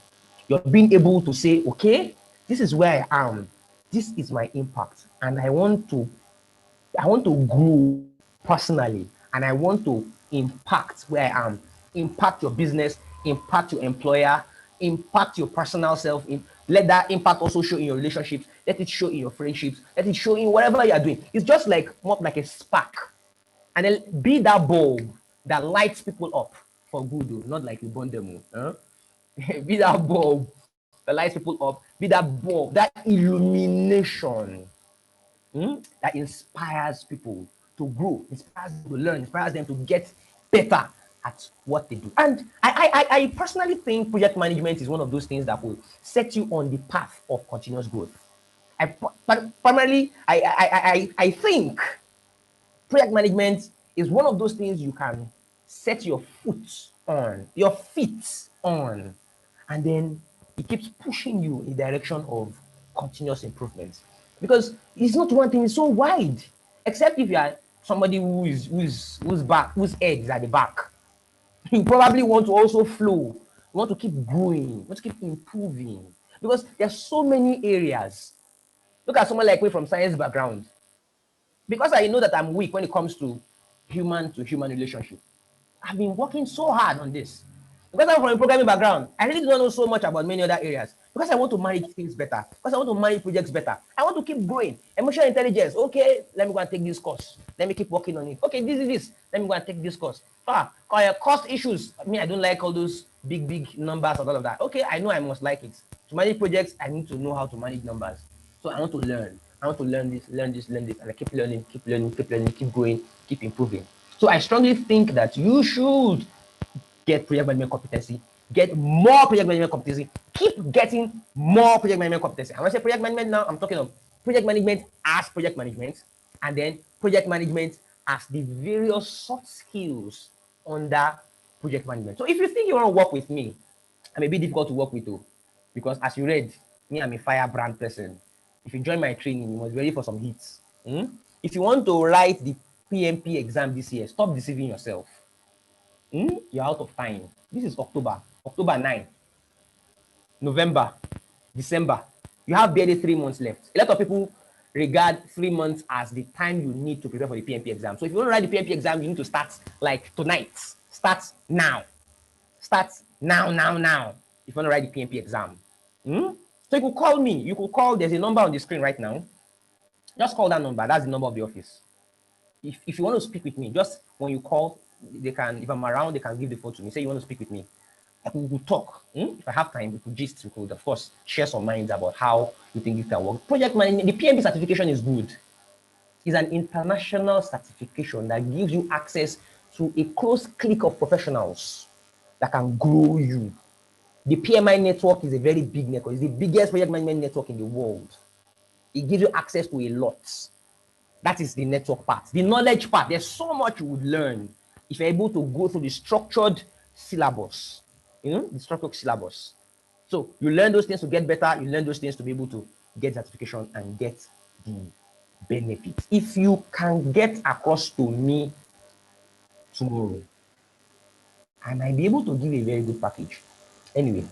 You're being able to say, okay, this is where I am. This is my impact. And I want to grow personally, and I want to impact where I am. Impact your business, impact your employer, impact your personal self. Let that impact also show in your relationships. Let it show in your friendships. Let it show in whatever you are doing. It's just like more like a spark. And then be that bulb that lights people up for good, though, not like you burn them. Huh? Be that bulb that lights people up. Be that bulb, that illumination that inspires people to grow, inspires them to learn, inspires them to get better at what they do. And I personally think project management is one of those things that will set you on the path of continuous growth. But primarily, I think project management is one of those things you can set your feet on, and then it keeps pushing you in the direction of continuous improvement. Because it's not one thing, it's so wide. Except if you are somebody whose head is at the back. You probably want to also flow. You want to keep growing, you want to keep improving. Because there's so many areas. Look at someone like me from science background. Because I know that I'm weak when it comes to human relationship. I've been working so hard on this. Because I'm from a programming background, I really don't know so much about many other areas. Because I want to manage things better. Because I want to manage projects better. I want to keep growing. Emotional intelligence. Okay, let me go and take this course. Let me keep working on it. Okay, this is this. Let me go and take this course. Cost issues. I don't like all those big numbers and all of that. Okay, I know I must like it. To manage projects, I need to know how to manage numbers. So I want to learn. I want to learn this, and I keep learning, keep growing, keep improving. So I strongly think that you should get project management competency, get more project management competency, keep getting more project management competency. And when I say project management now, I'm talking of project management as project management, and then project management as the various soft skills under project management. So if you think you want to work with me, I may be difficult to work with you, because as you read, me, I'm a firebrand person. If you join my training, you must be ready for some hits. If you want to write the PMP exam this year, stop deceiving yourself. You're out of time. This is October 9, November, December. You have barely 3 months left. A lot of people regard 3 months as the time you need to prepare for the PMP exam. So if you want to write the PMP exam, you need to start like tonight. Start now. Start now. If you want to write the PMP exam. So you could call me. You could call. There's a number on the screen right now. Just call that number. That's the number of the office. If you want to speak with me, just when you call, they can, if I'm around, they can give the phone to me. Say you want to speak with me. We will talk. If I have time, we could gist, we could, of course, share some minds about how you think it can work. Project management, the PMP certification is good. It's an international certification that gives you access to a close clique of professionals that can grow you. The PMI network is a very big network. It's the biggest project management network in the world. It gives you access to a lot. That is the network part. The knowledge part, there's so much you would learn if you're able to go through the structured syllabus. The structured syllabus. So you learn those things to get better. You learn those things to be able to get certification and get the benefits. If you can get across to me tomorrow, I might be able to give a very good package. Anyway,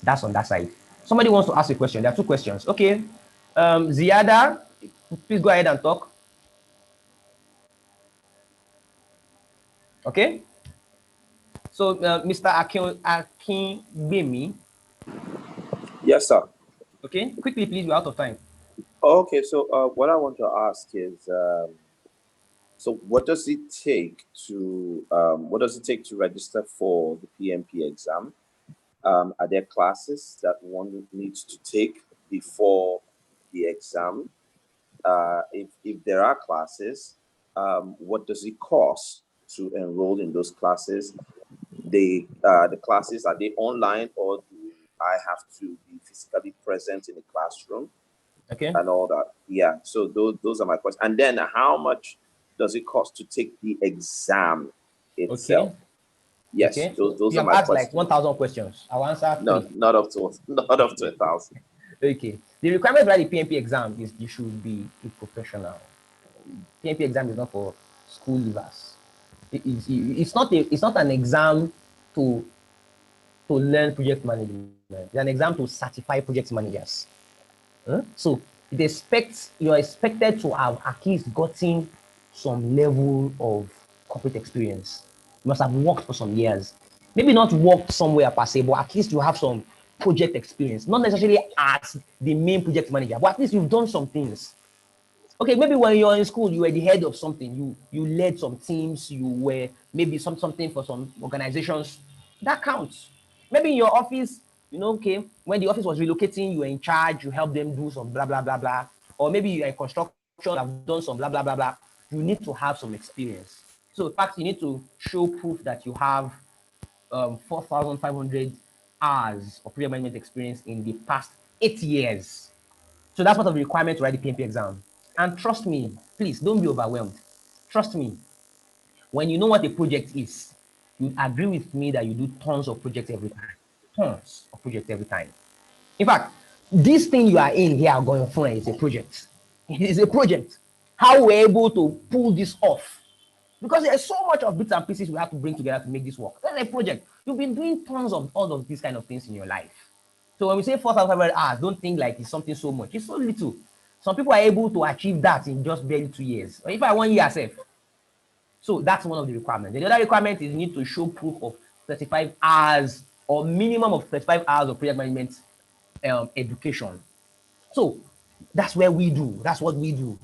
that's on that side. Somebody wants to ask a question. There are two questions. Okay. Ziada, please go ahead and talk. Okay. So, Mr. Akingbemi. Yes, sir. Okay, quickly, please. We're out of time. Okay, so what I want to ask is, so what does it take to register for the PMP exam? Are there classes that one needs to take before the exam? If there are classes, what does it cost to enroll in those classes? The classes, are they online, or do I have to be physically present in the classroom? Okay. And all that. Yeah. So those are my questions. And then how much does it cost to take the exam itself? Okay. Yes. Okay. Those You are have my asked questions. like 1,000 questions. I'll answer No, three. not up to 1,000. Okay. The requirement for the PMP exam is you should be a professional. PMP exam is not for school leavers. It's not an exam to to learn project management. There's an exam to certify project managers. So you're expected to have at least gotten some level of corporate experience. You must have worked for some years. Maybe not worked somewhere per se, but at least you have some project experience. Not necessarily as the main project manager, but at least you've done some things. Okay, maybe when you're in school, you were the head of something. You led some teams. You were maybe something for some organizations. That counts. Maybe in your office, okay, when the office was relocating, you were in charge. You helped them do some blah blah blah blah. Or maybe you're in construction, have done some blah blah blah blah. You need to have some experience. So in fact, you need to show proof that you have 4,500 hours of project management experience in the past 8 years. So that's part of the requirement to write the PMP exam. And trust me, please don't be overwhelmed. Trust me, when you know what a project is, you agree with me that you do tons of projects every time. Tons of projects every time. In fact, this thing you are in here going for is a project. It is a project. How we're able to pull this off. Because there's so much of bits and pieces we have to bring together to make this work. That's a project. You've been doing tons of all of these kind of things in your life. So when we say 4,500 hours, don't think like it's something so much. It's so little. Some people are able to achieve that in just barely 2 years. Or if I 1 year safe. So that's one of the requirements. The other requirement is you need to show proof of 35 hours or minimum of 35 hours of project management education. So that's where we do. That's what we do.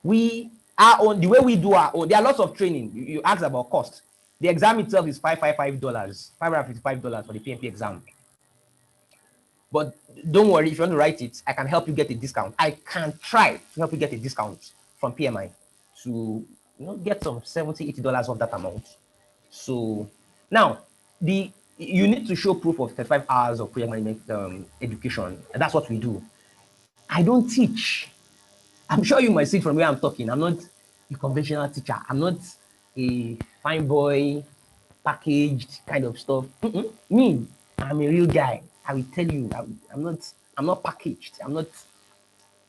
We are on the way we do our own. There are lots of training. You asked about cost. The exam itself is $555 for the PMP exam. But don't worry, if you want to write it, I can help you get a discount. I can try to help you get a discount from PMI to get some $70-$80 of that amount. So now you need to show proof of 35 hours of project management education, and that's what we do. I don't teach. I'm sure you might see from where I'm talking. I'm not a conventional teacher. I'm not a fine boy, packaged kind of stuff. Me, I'm a real guy. I will tell you, I'm not packaged. I'm not.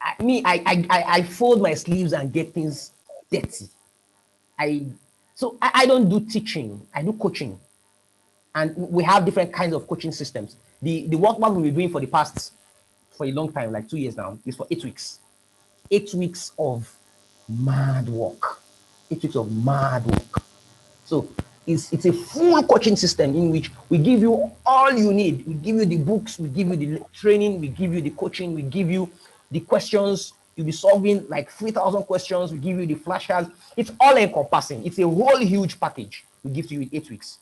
I fold my sleeves and get things dirty. I don't do teaching. I do coaching, and we have different kinds of coaching systems. The work we've been doing for a long time, like 2 years now, is for 8 weeks. 8 weeks of mad work. 8 weeks of mad work. So it's a full coaching system in which we give you all you need. We give you the books, we give you the training, we give you the coaching, we give you the questions. You'll be solving like 3,000 questions. We give you the flashcards. It's all encompassing. It's a whole huge package we give to you in 8 weeks.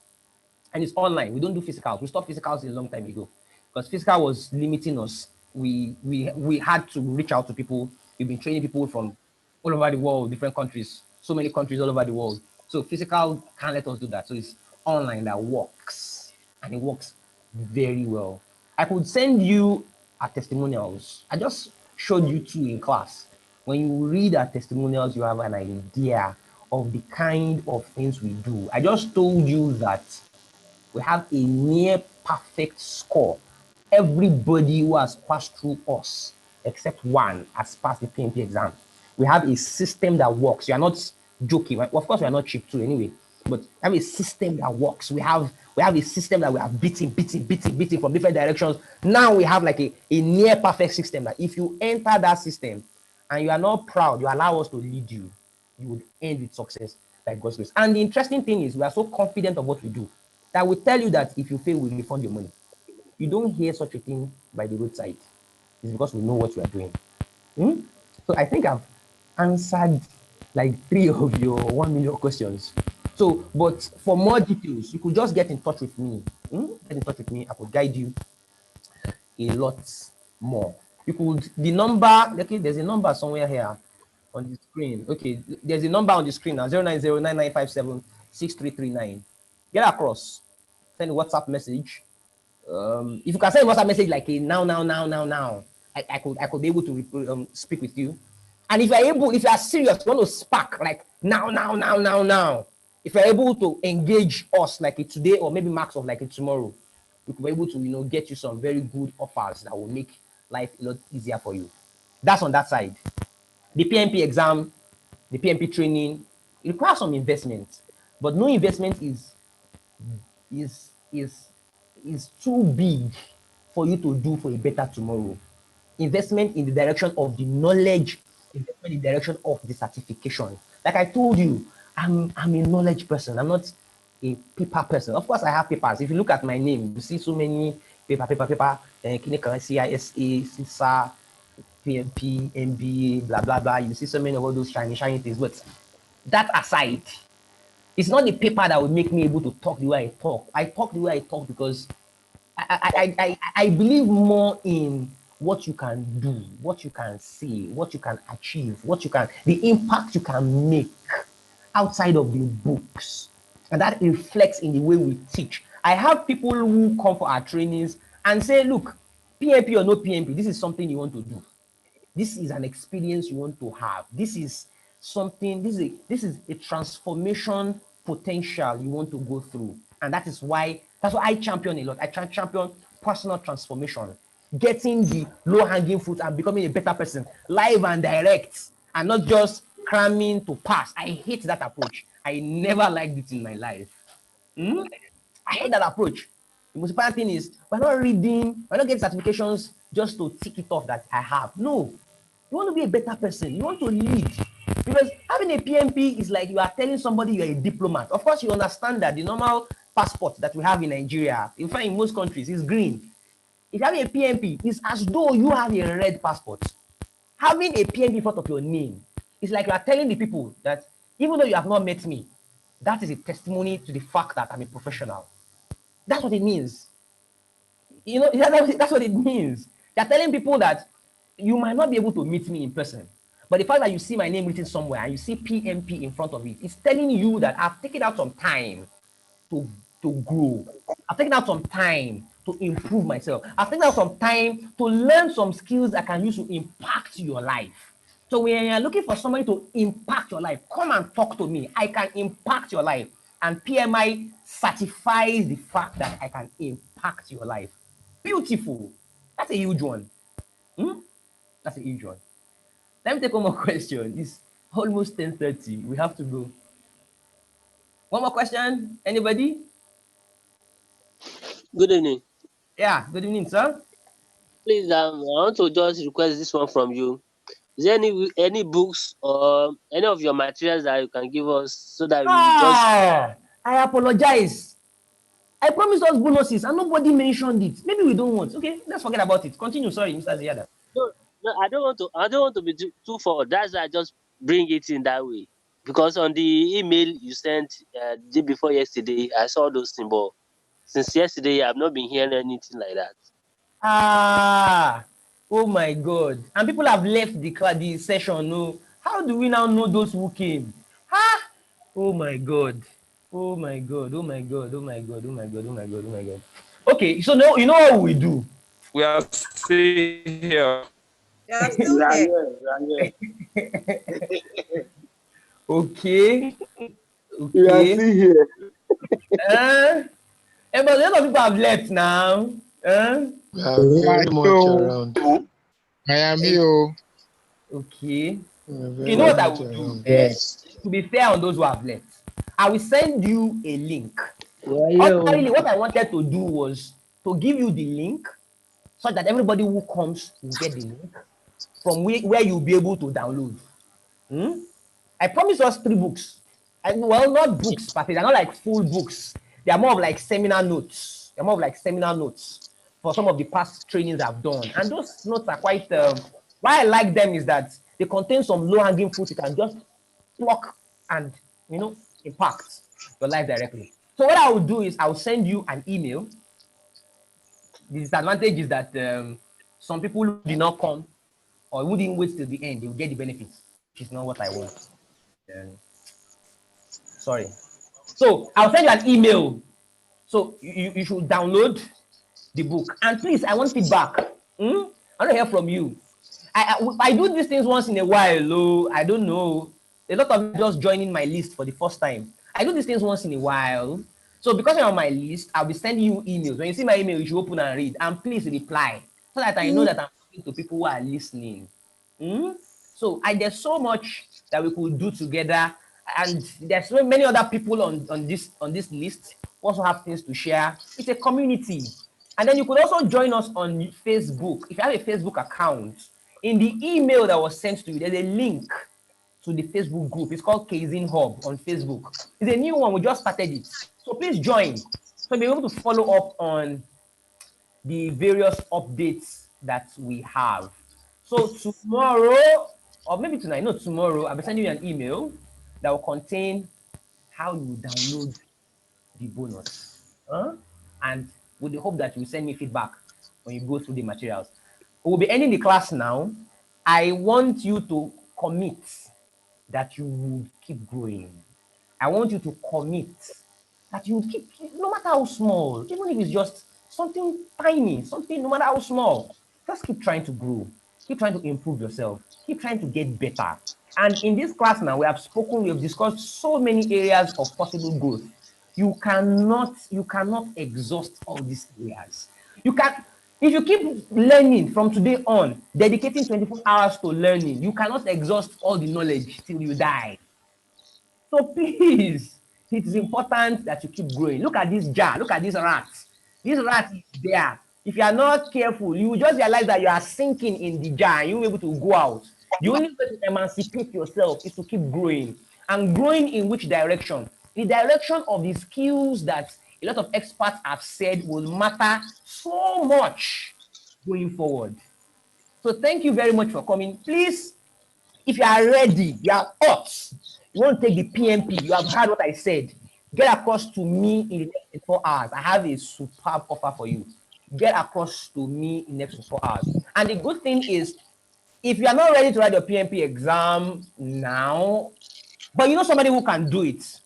And it's online. We don't do physicals. We stopped physicals a long time ago because physical was limiting us. We had to reach out to people. We've been training people from all over the world, different countries, so many countries all over the world. So physical can't let us do that. So it's online that works, and it works very well. I could send you our testimonials. I just showed you two in class. When you read our testimonials, you have an idea of the kind of things we do. I just told you that we have a near perfect score. Everybody who has passed through us, except one, has passed the PMP exam. We have a system that works. You are not joking. Right? Well, of course, we are not cheap too anyway, but we have a system that works. We have a system that we are beating from different directions. Now we have like a near perfect system that if you enter that system and you are not proud, you allow us to lead you, you would end with success by God's grace. And the interesting thing is we are so confident of what we do that will tell you that if you fail, we refund your money. You don't hear such a thing by the roadside. It's because we know what we are doing. So I think I've answered like 3 of your 1 million questions. So, but for more details, you could just get in touch with me. Get in touch with me. I could guide you a lot more. You could, the number, okay, there's a number somewhere here on the screen. Okay, there's a number on the screen now, 09099576339. Get across, send a WhatsApp message. If you can send a WhatsApp message like a now, I could be able to speak with you. And if you are serious, you want to spark like now. If you're able to engage us like it today or maybe max of like it tomorrow, we could be able to get you some very good offers that will make life a lot easier for you. That's on that side. The PMP exam, the PMP training, it requires some investment, but no investment is is too big for you to do for a better tomorrow. Investment in the direction of the knowledge, investment in the direction of the certification. Like I told you, I'm a knowledge person. I'm not a paper person. Of course, I have papers. If you look at my name, you see so many paper, clinical CISA, CISA, PMP, MBA, blah, blah, blah. You see so many of all those shiny things. But that aside, it's not the paper that will make me able to talk the way I talk. I talk the way I talk because I believe more in what you can do, what you can say, what you can achieve, the impact you can make outside of the books. And that reflects in the way we teach. I have people who come for our trainings and say, look, PMP or no PMP, this is something you want to do. This is an experience you want to have. This is something, this is a transformation potential you want to go through. And that's why I champion a lot. I champion personal transformation, getting the low-hanging fruit and becoming a better person, live and direct, and not just cramming to pass. I hate that approach. I never liked it in my life. I hate that approach. The most important thing is we're not reading, we're not getting certifications just to tick it off that I have. No. You want to be a better person. You want to lead. Because having a PMP is like you are telling somebody you're a diplomat. Of course, you understand that the normal passport that we have in Nigeria, in fact, in most countries, is green. If you have a PMP, it's as though you have a red passport. Having a PMP in front of your name is like you are telling the people that even though you have not met me, that is a testimony to the fact that I'm a professional. That's what it means. You know, that's what it means. They're telling people that you might not be able to meet me in person, but the fact that you see my name written somewhere and you see PMP in front of it, it's telling you that I've taken out some time to, to grow. I've taken out some time to improve myself. I've taken out some time to learn some skills I can use to impact your life. So when you're looking for somebody to impact your life, come and talk to me. I can impact your life. And PMI certifies the fact that I can impact your life. Beautiful. That's a huge one. That's a huge one. Let me take one more question. It's almost 10:30. We have to go. One more question. Anybody? Good evening. Yeah, good evening, sir. Please, I want to just request this one from you. Is there any books or any of your materials that you can give us so that we just I apologize. I promised us bonuses and nobody mentioned it. Maybe we don't want. Okay, let's forget about it. Continue. Sorry, Mr. Ziyada. no, I don't want to be too forward. That's why I just bring it in that way. Because on the email you sent day before yesterday, I saw those symbols. Since yesterday, I've not been hearing anything like that. Oh my God. And people have left the session. No. How do we now know those who came? Oh my God. Oh my God. Oh my God. Oh my God. Oh my God. Oh my God. Oh my God. Okay, so now you know what we do. We are still here. Yeah, still here. Okay. We are Okay. still here. But a lot of people have left now. We are very much around. I am here. Okay. Very You know what I much will do? around. Yes. To be fair on those who have left, I will send you a link. Yeah. Ordinarily, what I wanted to do was to give you the link so that everybody who comes will get the link from where you'll be able to download. I promised us 3 books. And well, not books, but they're not like full books. They are more of like seminar notes. They're more of like seminar notes for some of the past trainings I've done. And those notes are quite, why I like them is that they contain some low-hanging fruit you can just pluck and, impact your life directly. So what I will do is I'll send you an email. The disadvantage is that some people who did not come or who didn't wait till the end, they will get the benefits, which is not what I want. Sorry. So I'll send you an email. So you should download the book. And please, I want feedback. I want to hear from you. I do these things once in a while. Oh, I don't know. A lot of you just joining my list for the first time. I do these things once in a while. So because you're on my list, I'll be sending you emails. When you see my email, you should open and read. And please reply so that I know that I'm talking to people who are listening. So there's so much that we could do together, and there's so many other people on this list also have things to share. It's a community. And then you could also join us on Facebook. If you have a Facebook account, in the email that was sent to you, there's a link to the Facebook group. It's called Kazin Hub on Facebook. It's a new one. We just started it. So please join. So be able to follow up on the various updates that we have. So tomorrow, or maybe tonight, no, tomorrow, I'll be sending you an email that will contain how you download the bonus. And with the hope that you send me feedback when you go through the materials. We'll be ending the class now. I want you to commit that you will keep growing. I want you to commit that you will keep, no matter how small, even if it's just something tiny, something, no matter how small, just keep trying to grow. Keep trying to improve yourself. Keep trying to get better. And in this class now, we have discussed so many areas of possible growth. You cannot exhaust all these areas. You can, if you keep learning from today on, dedicating 24 hours to learning, you cannot exhaust all the knowledge till you die. So please, it is important that you keep growing. Look at this jar. Look at this rat. This rat is there. If you are not careful, you will just realize that you are sinking in the jar and you will be able to go out. The only way to emancipate yourself is to keep growing. And growing in which direction? The direction of the skills that a lot of experts have said will matter so much going forward. So thank you very much for coming. Please, if you are ready, you are hot, you want to take the PMP, you have heard what I said, get across to me in the next 4 hours. I have a superb offer for you. Get across to me in the next 4 hours. And the good thing is, if you are not ready to write your PMP exam now, but you know somebody who can do it,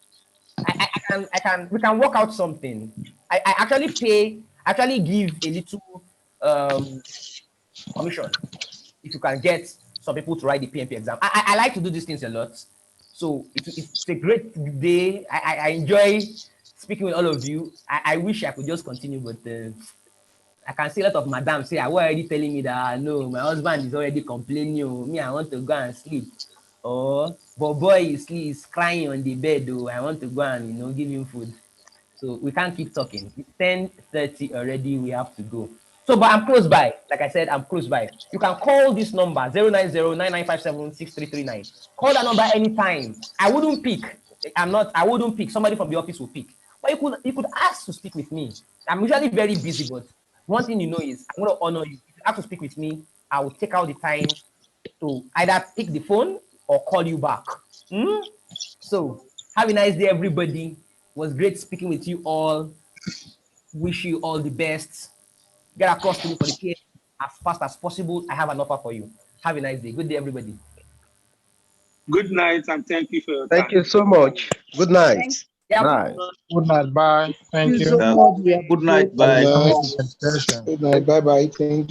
we can work out something. I actually give a little commission if you can get some people to write the PMP exam. I like to do these things a lot. So it's a great day. I enjoy speaking with all of you. I wish I could just continue, but I can see a lot of madam say, "Are already telling me that no, my husband is already complaining. Oh, me, I want to go and sleep." Or, but boy is crying on the bed. Oh, I want to go and give him food. So we can't keep talking. It's 10:30 already. We have to go. So, but I'm close by. Like I said, I'm close by. You can call this number 090-9957-6339. Call that number anytime. I wouldn't pick. I wouldn't pick. Somebody from the office will pick. But you could ask to speak with me. I'm usually very busy, but one thing you know is I'm going to honor you. If you ask to speak with me, I will take out the time to either pick the phone or call you back. So have a nice day, everybody. It was great speaking with you all. Wish you all the best. Get across to me for the PhD as fast as possible. I have an offer for you. Have a nice day. Good day, everybody. Good night, and thank you for your time. Thank you so much. Good night. Night. Good night. Bye. Thank you. So much. We Good night. appreciate Bye. Good night. Bye bye. Thank you.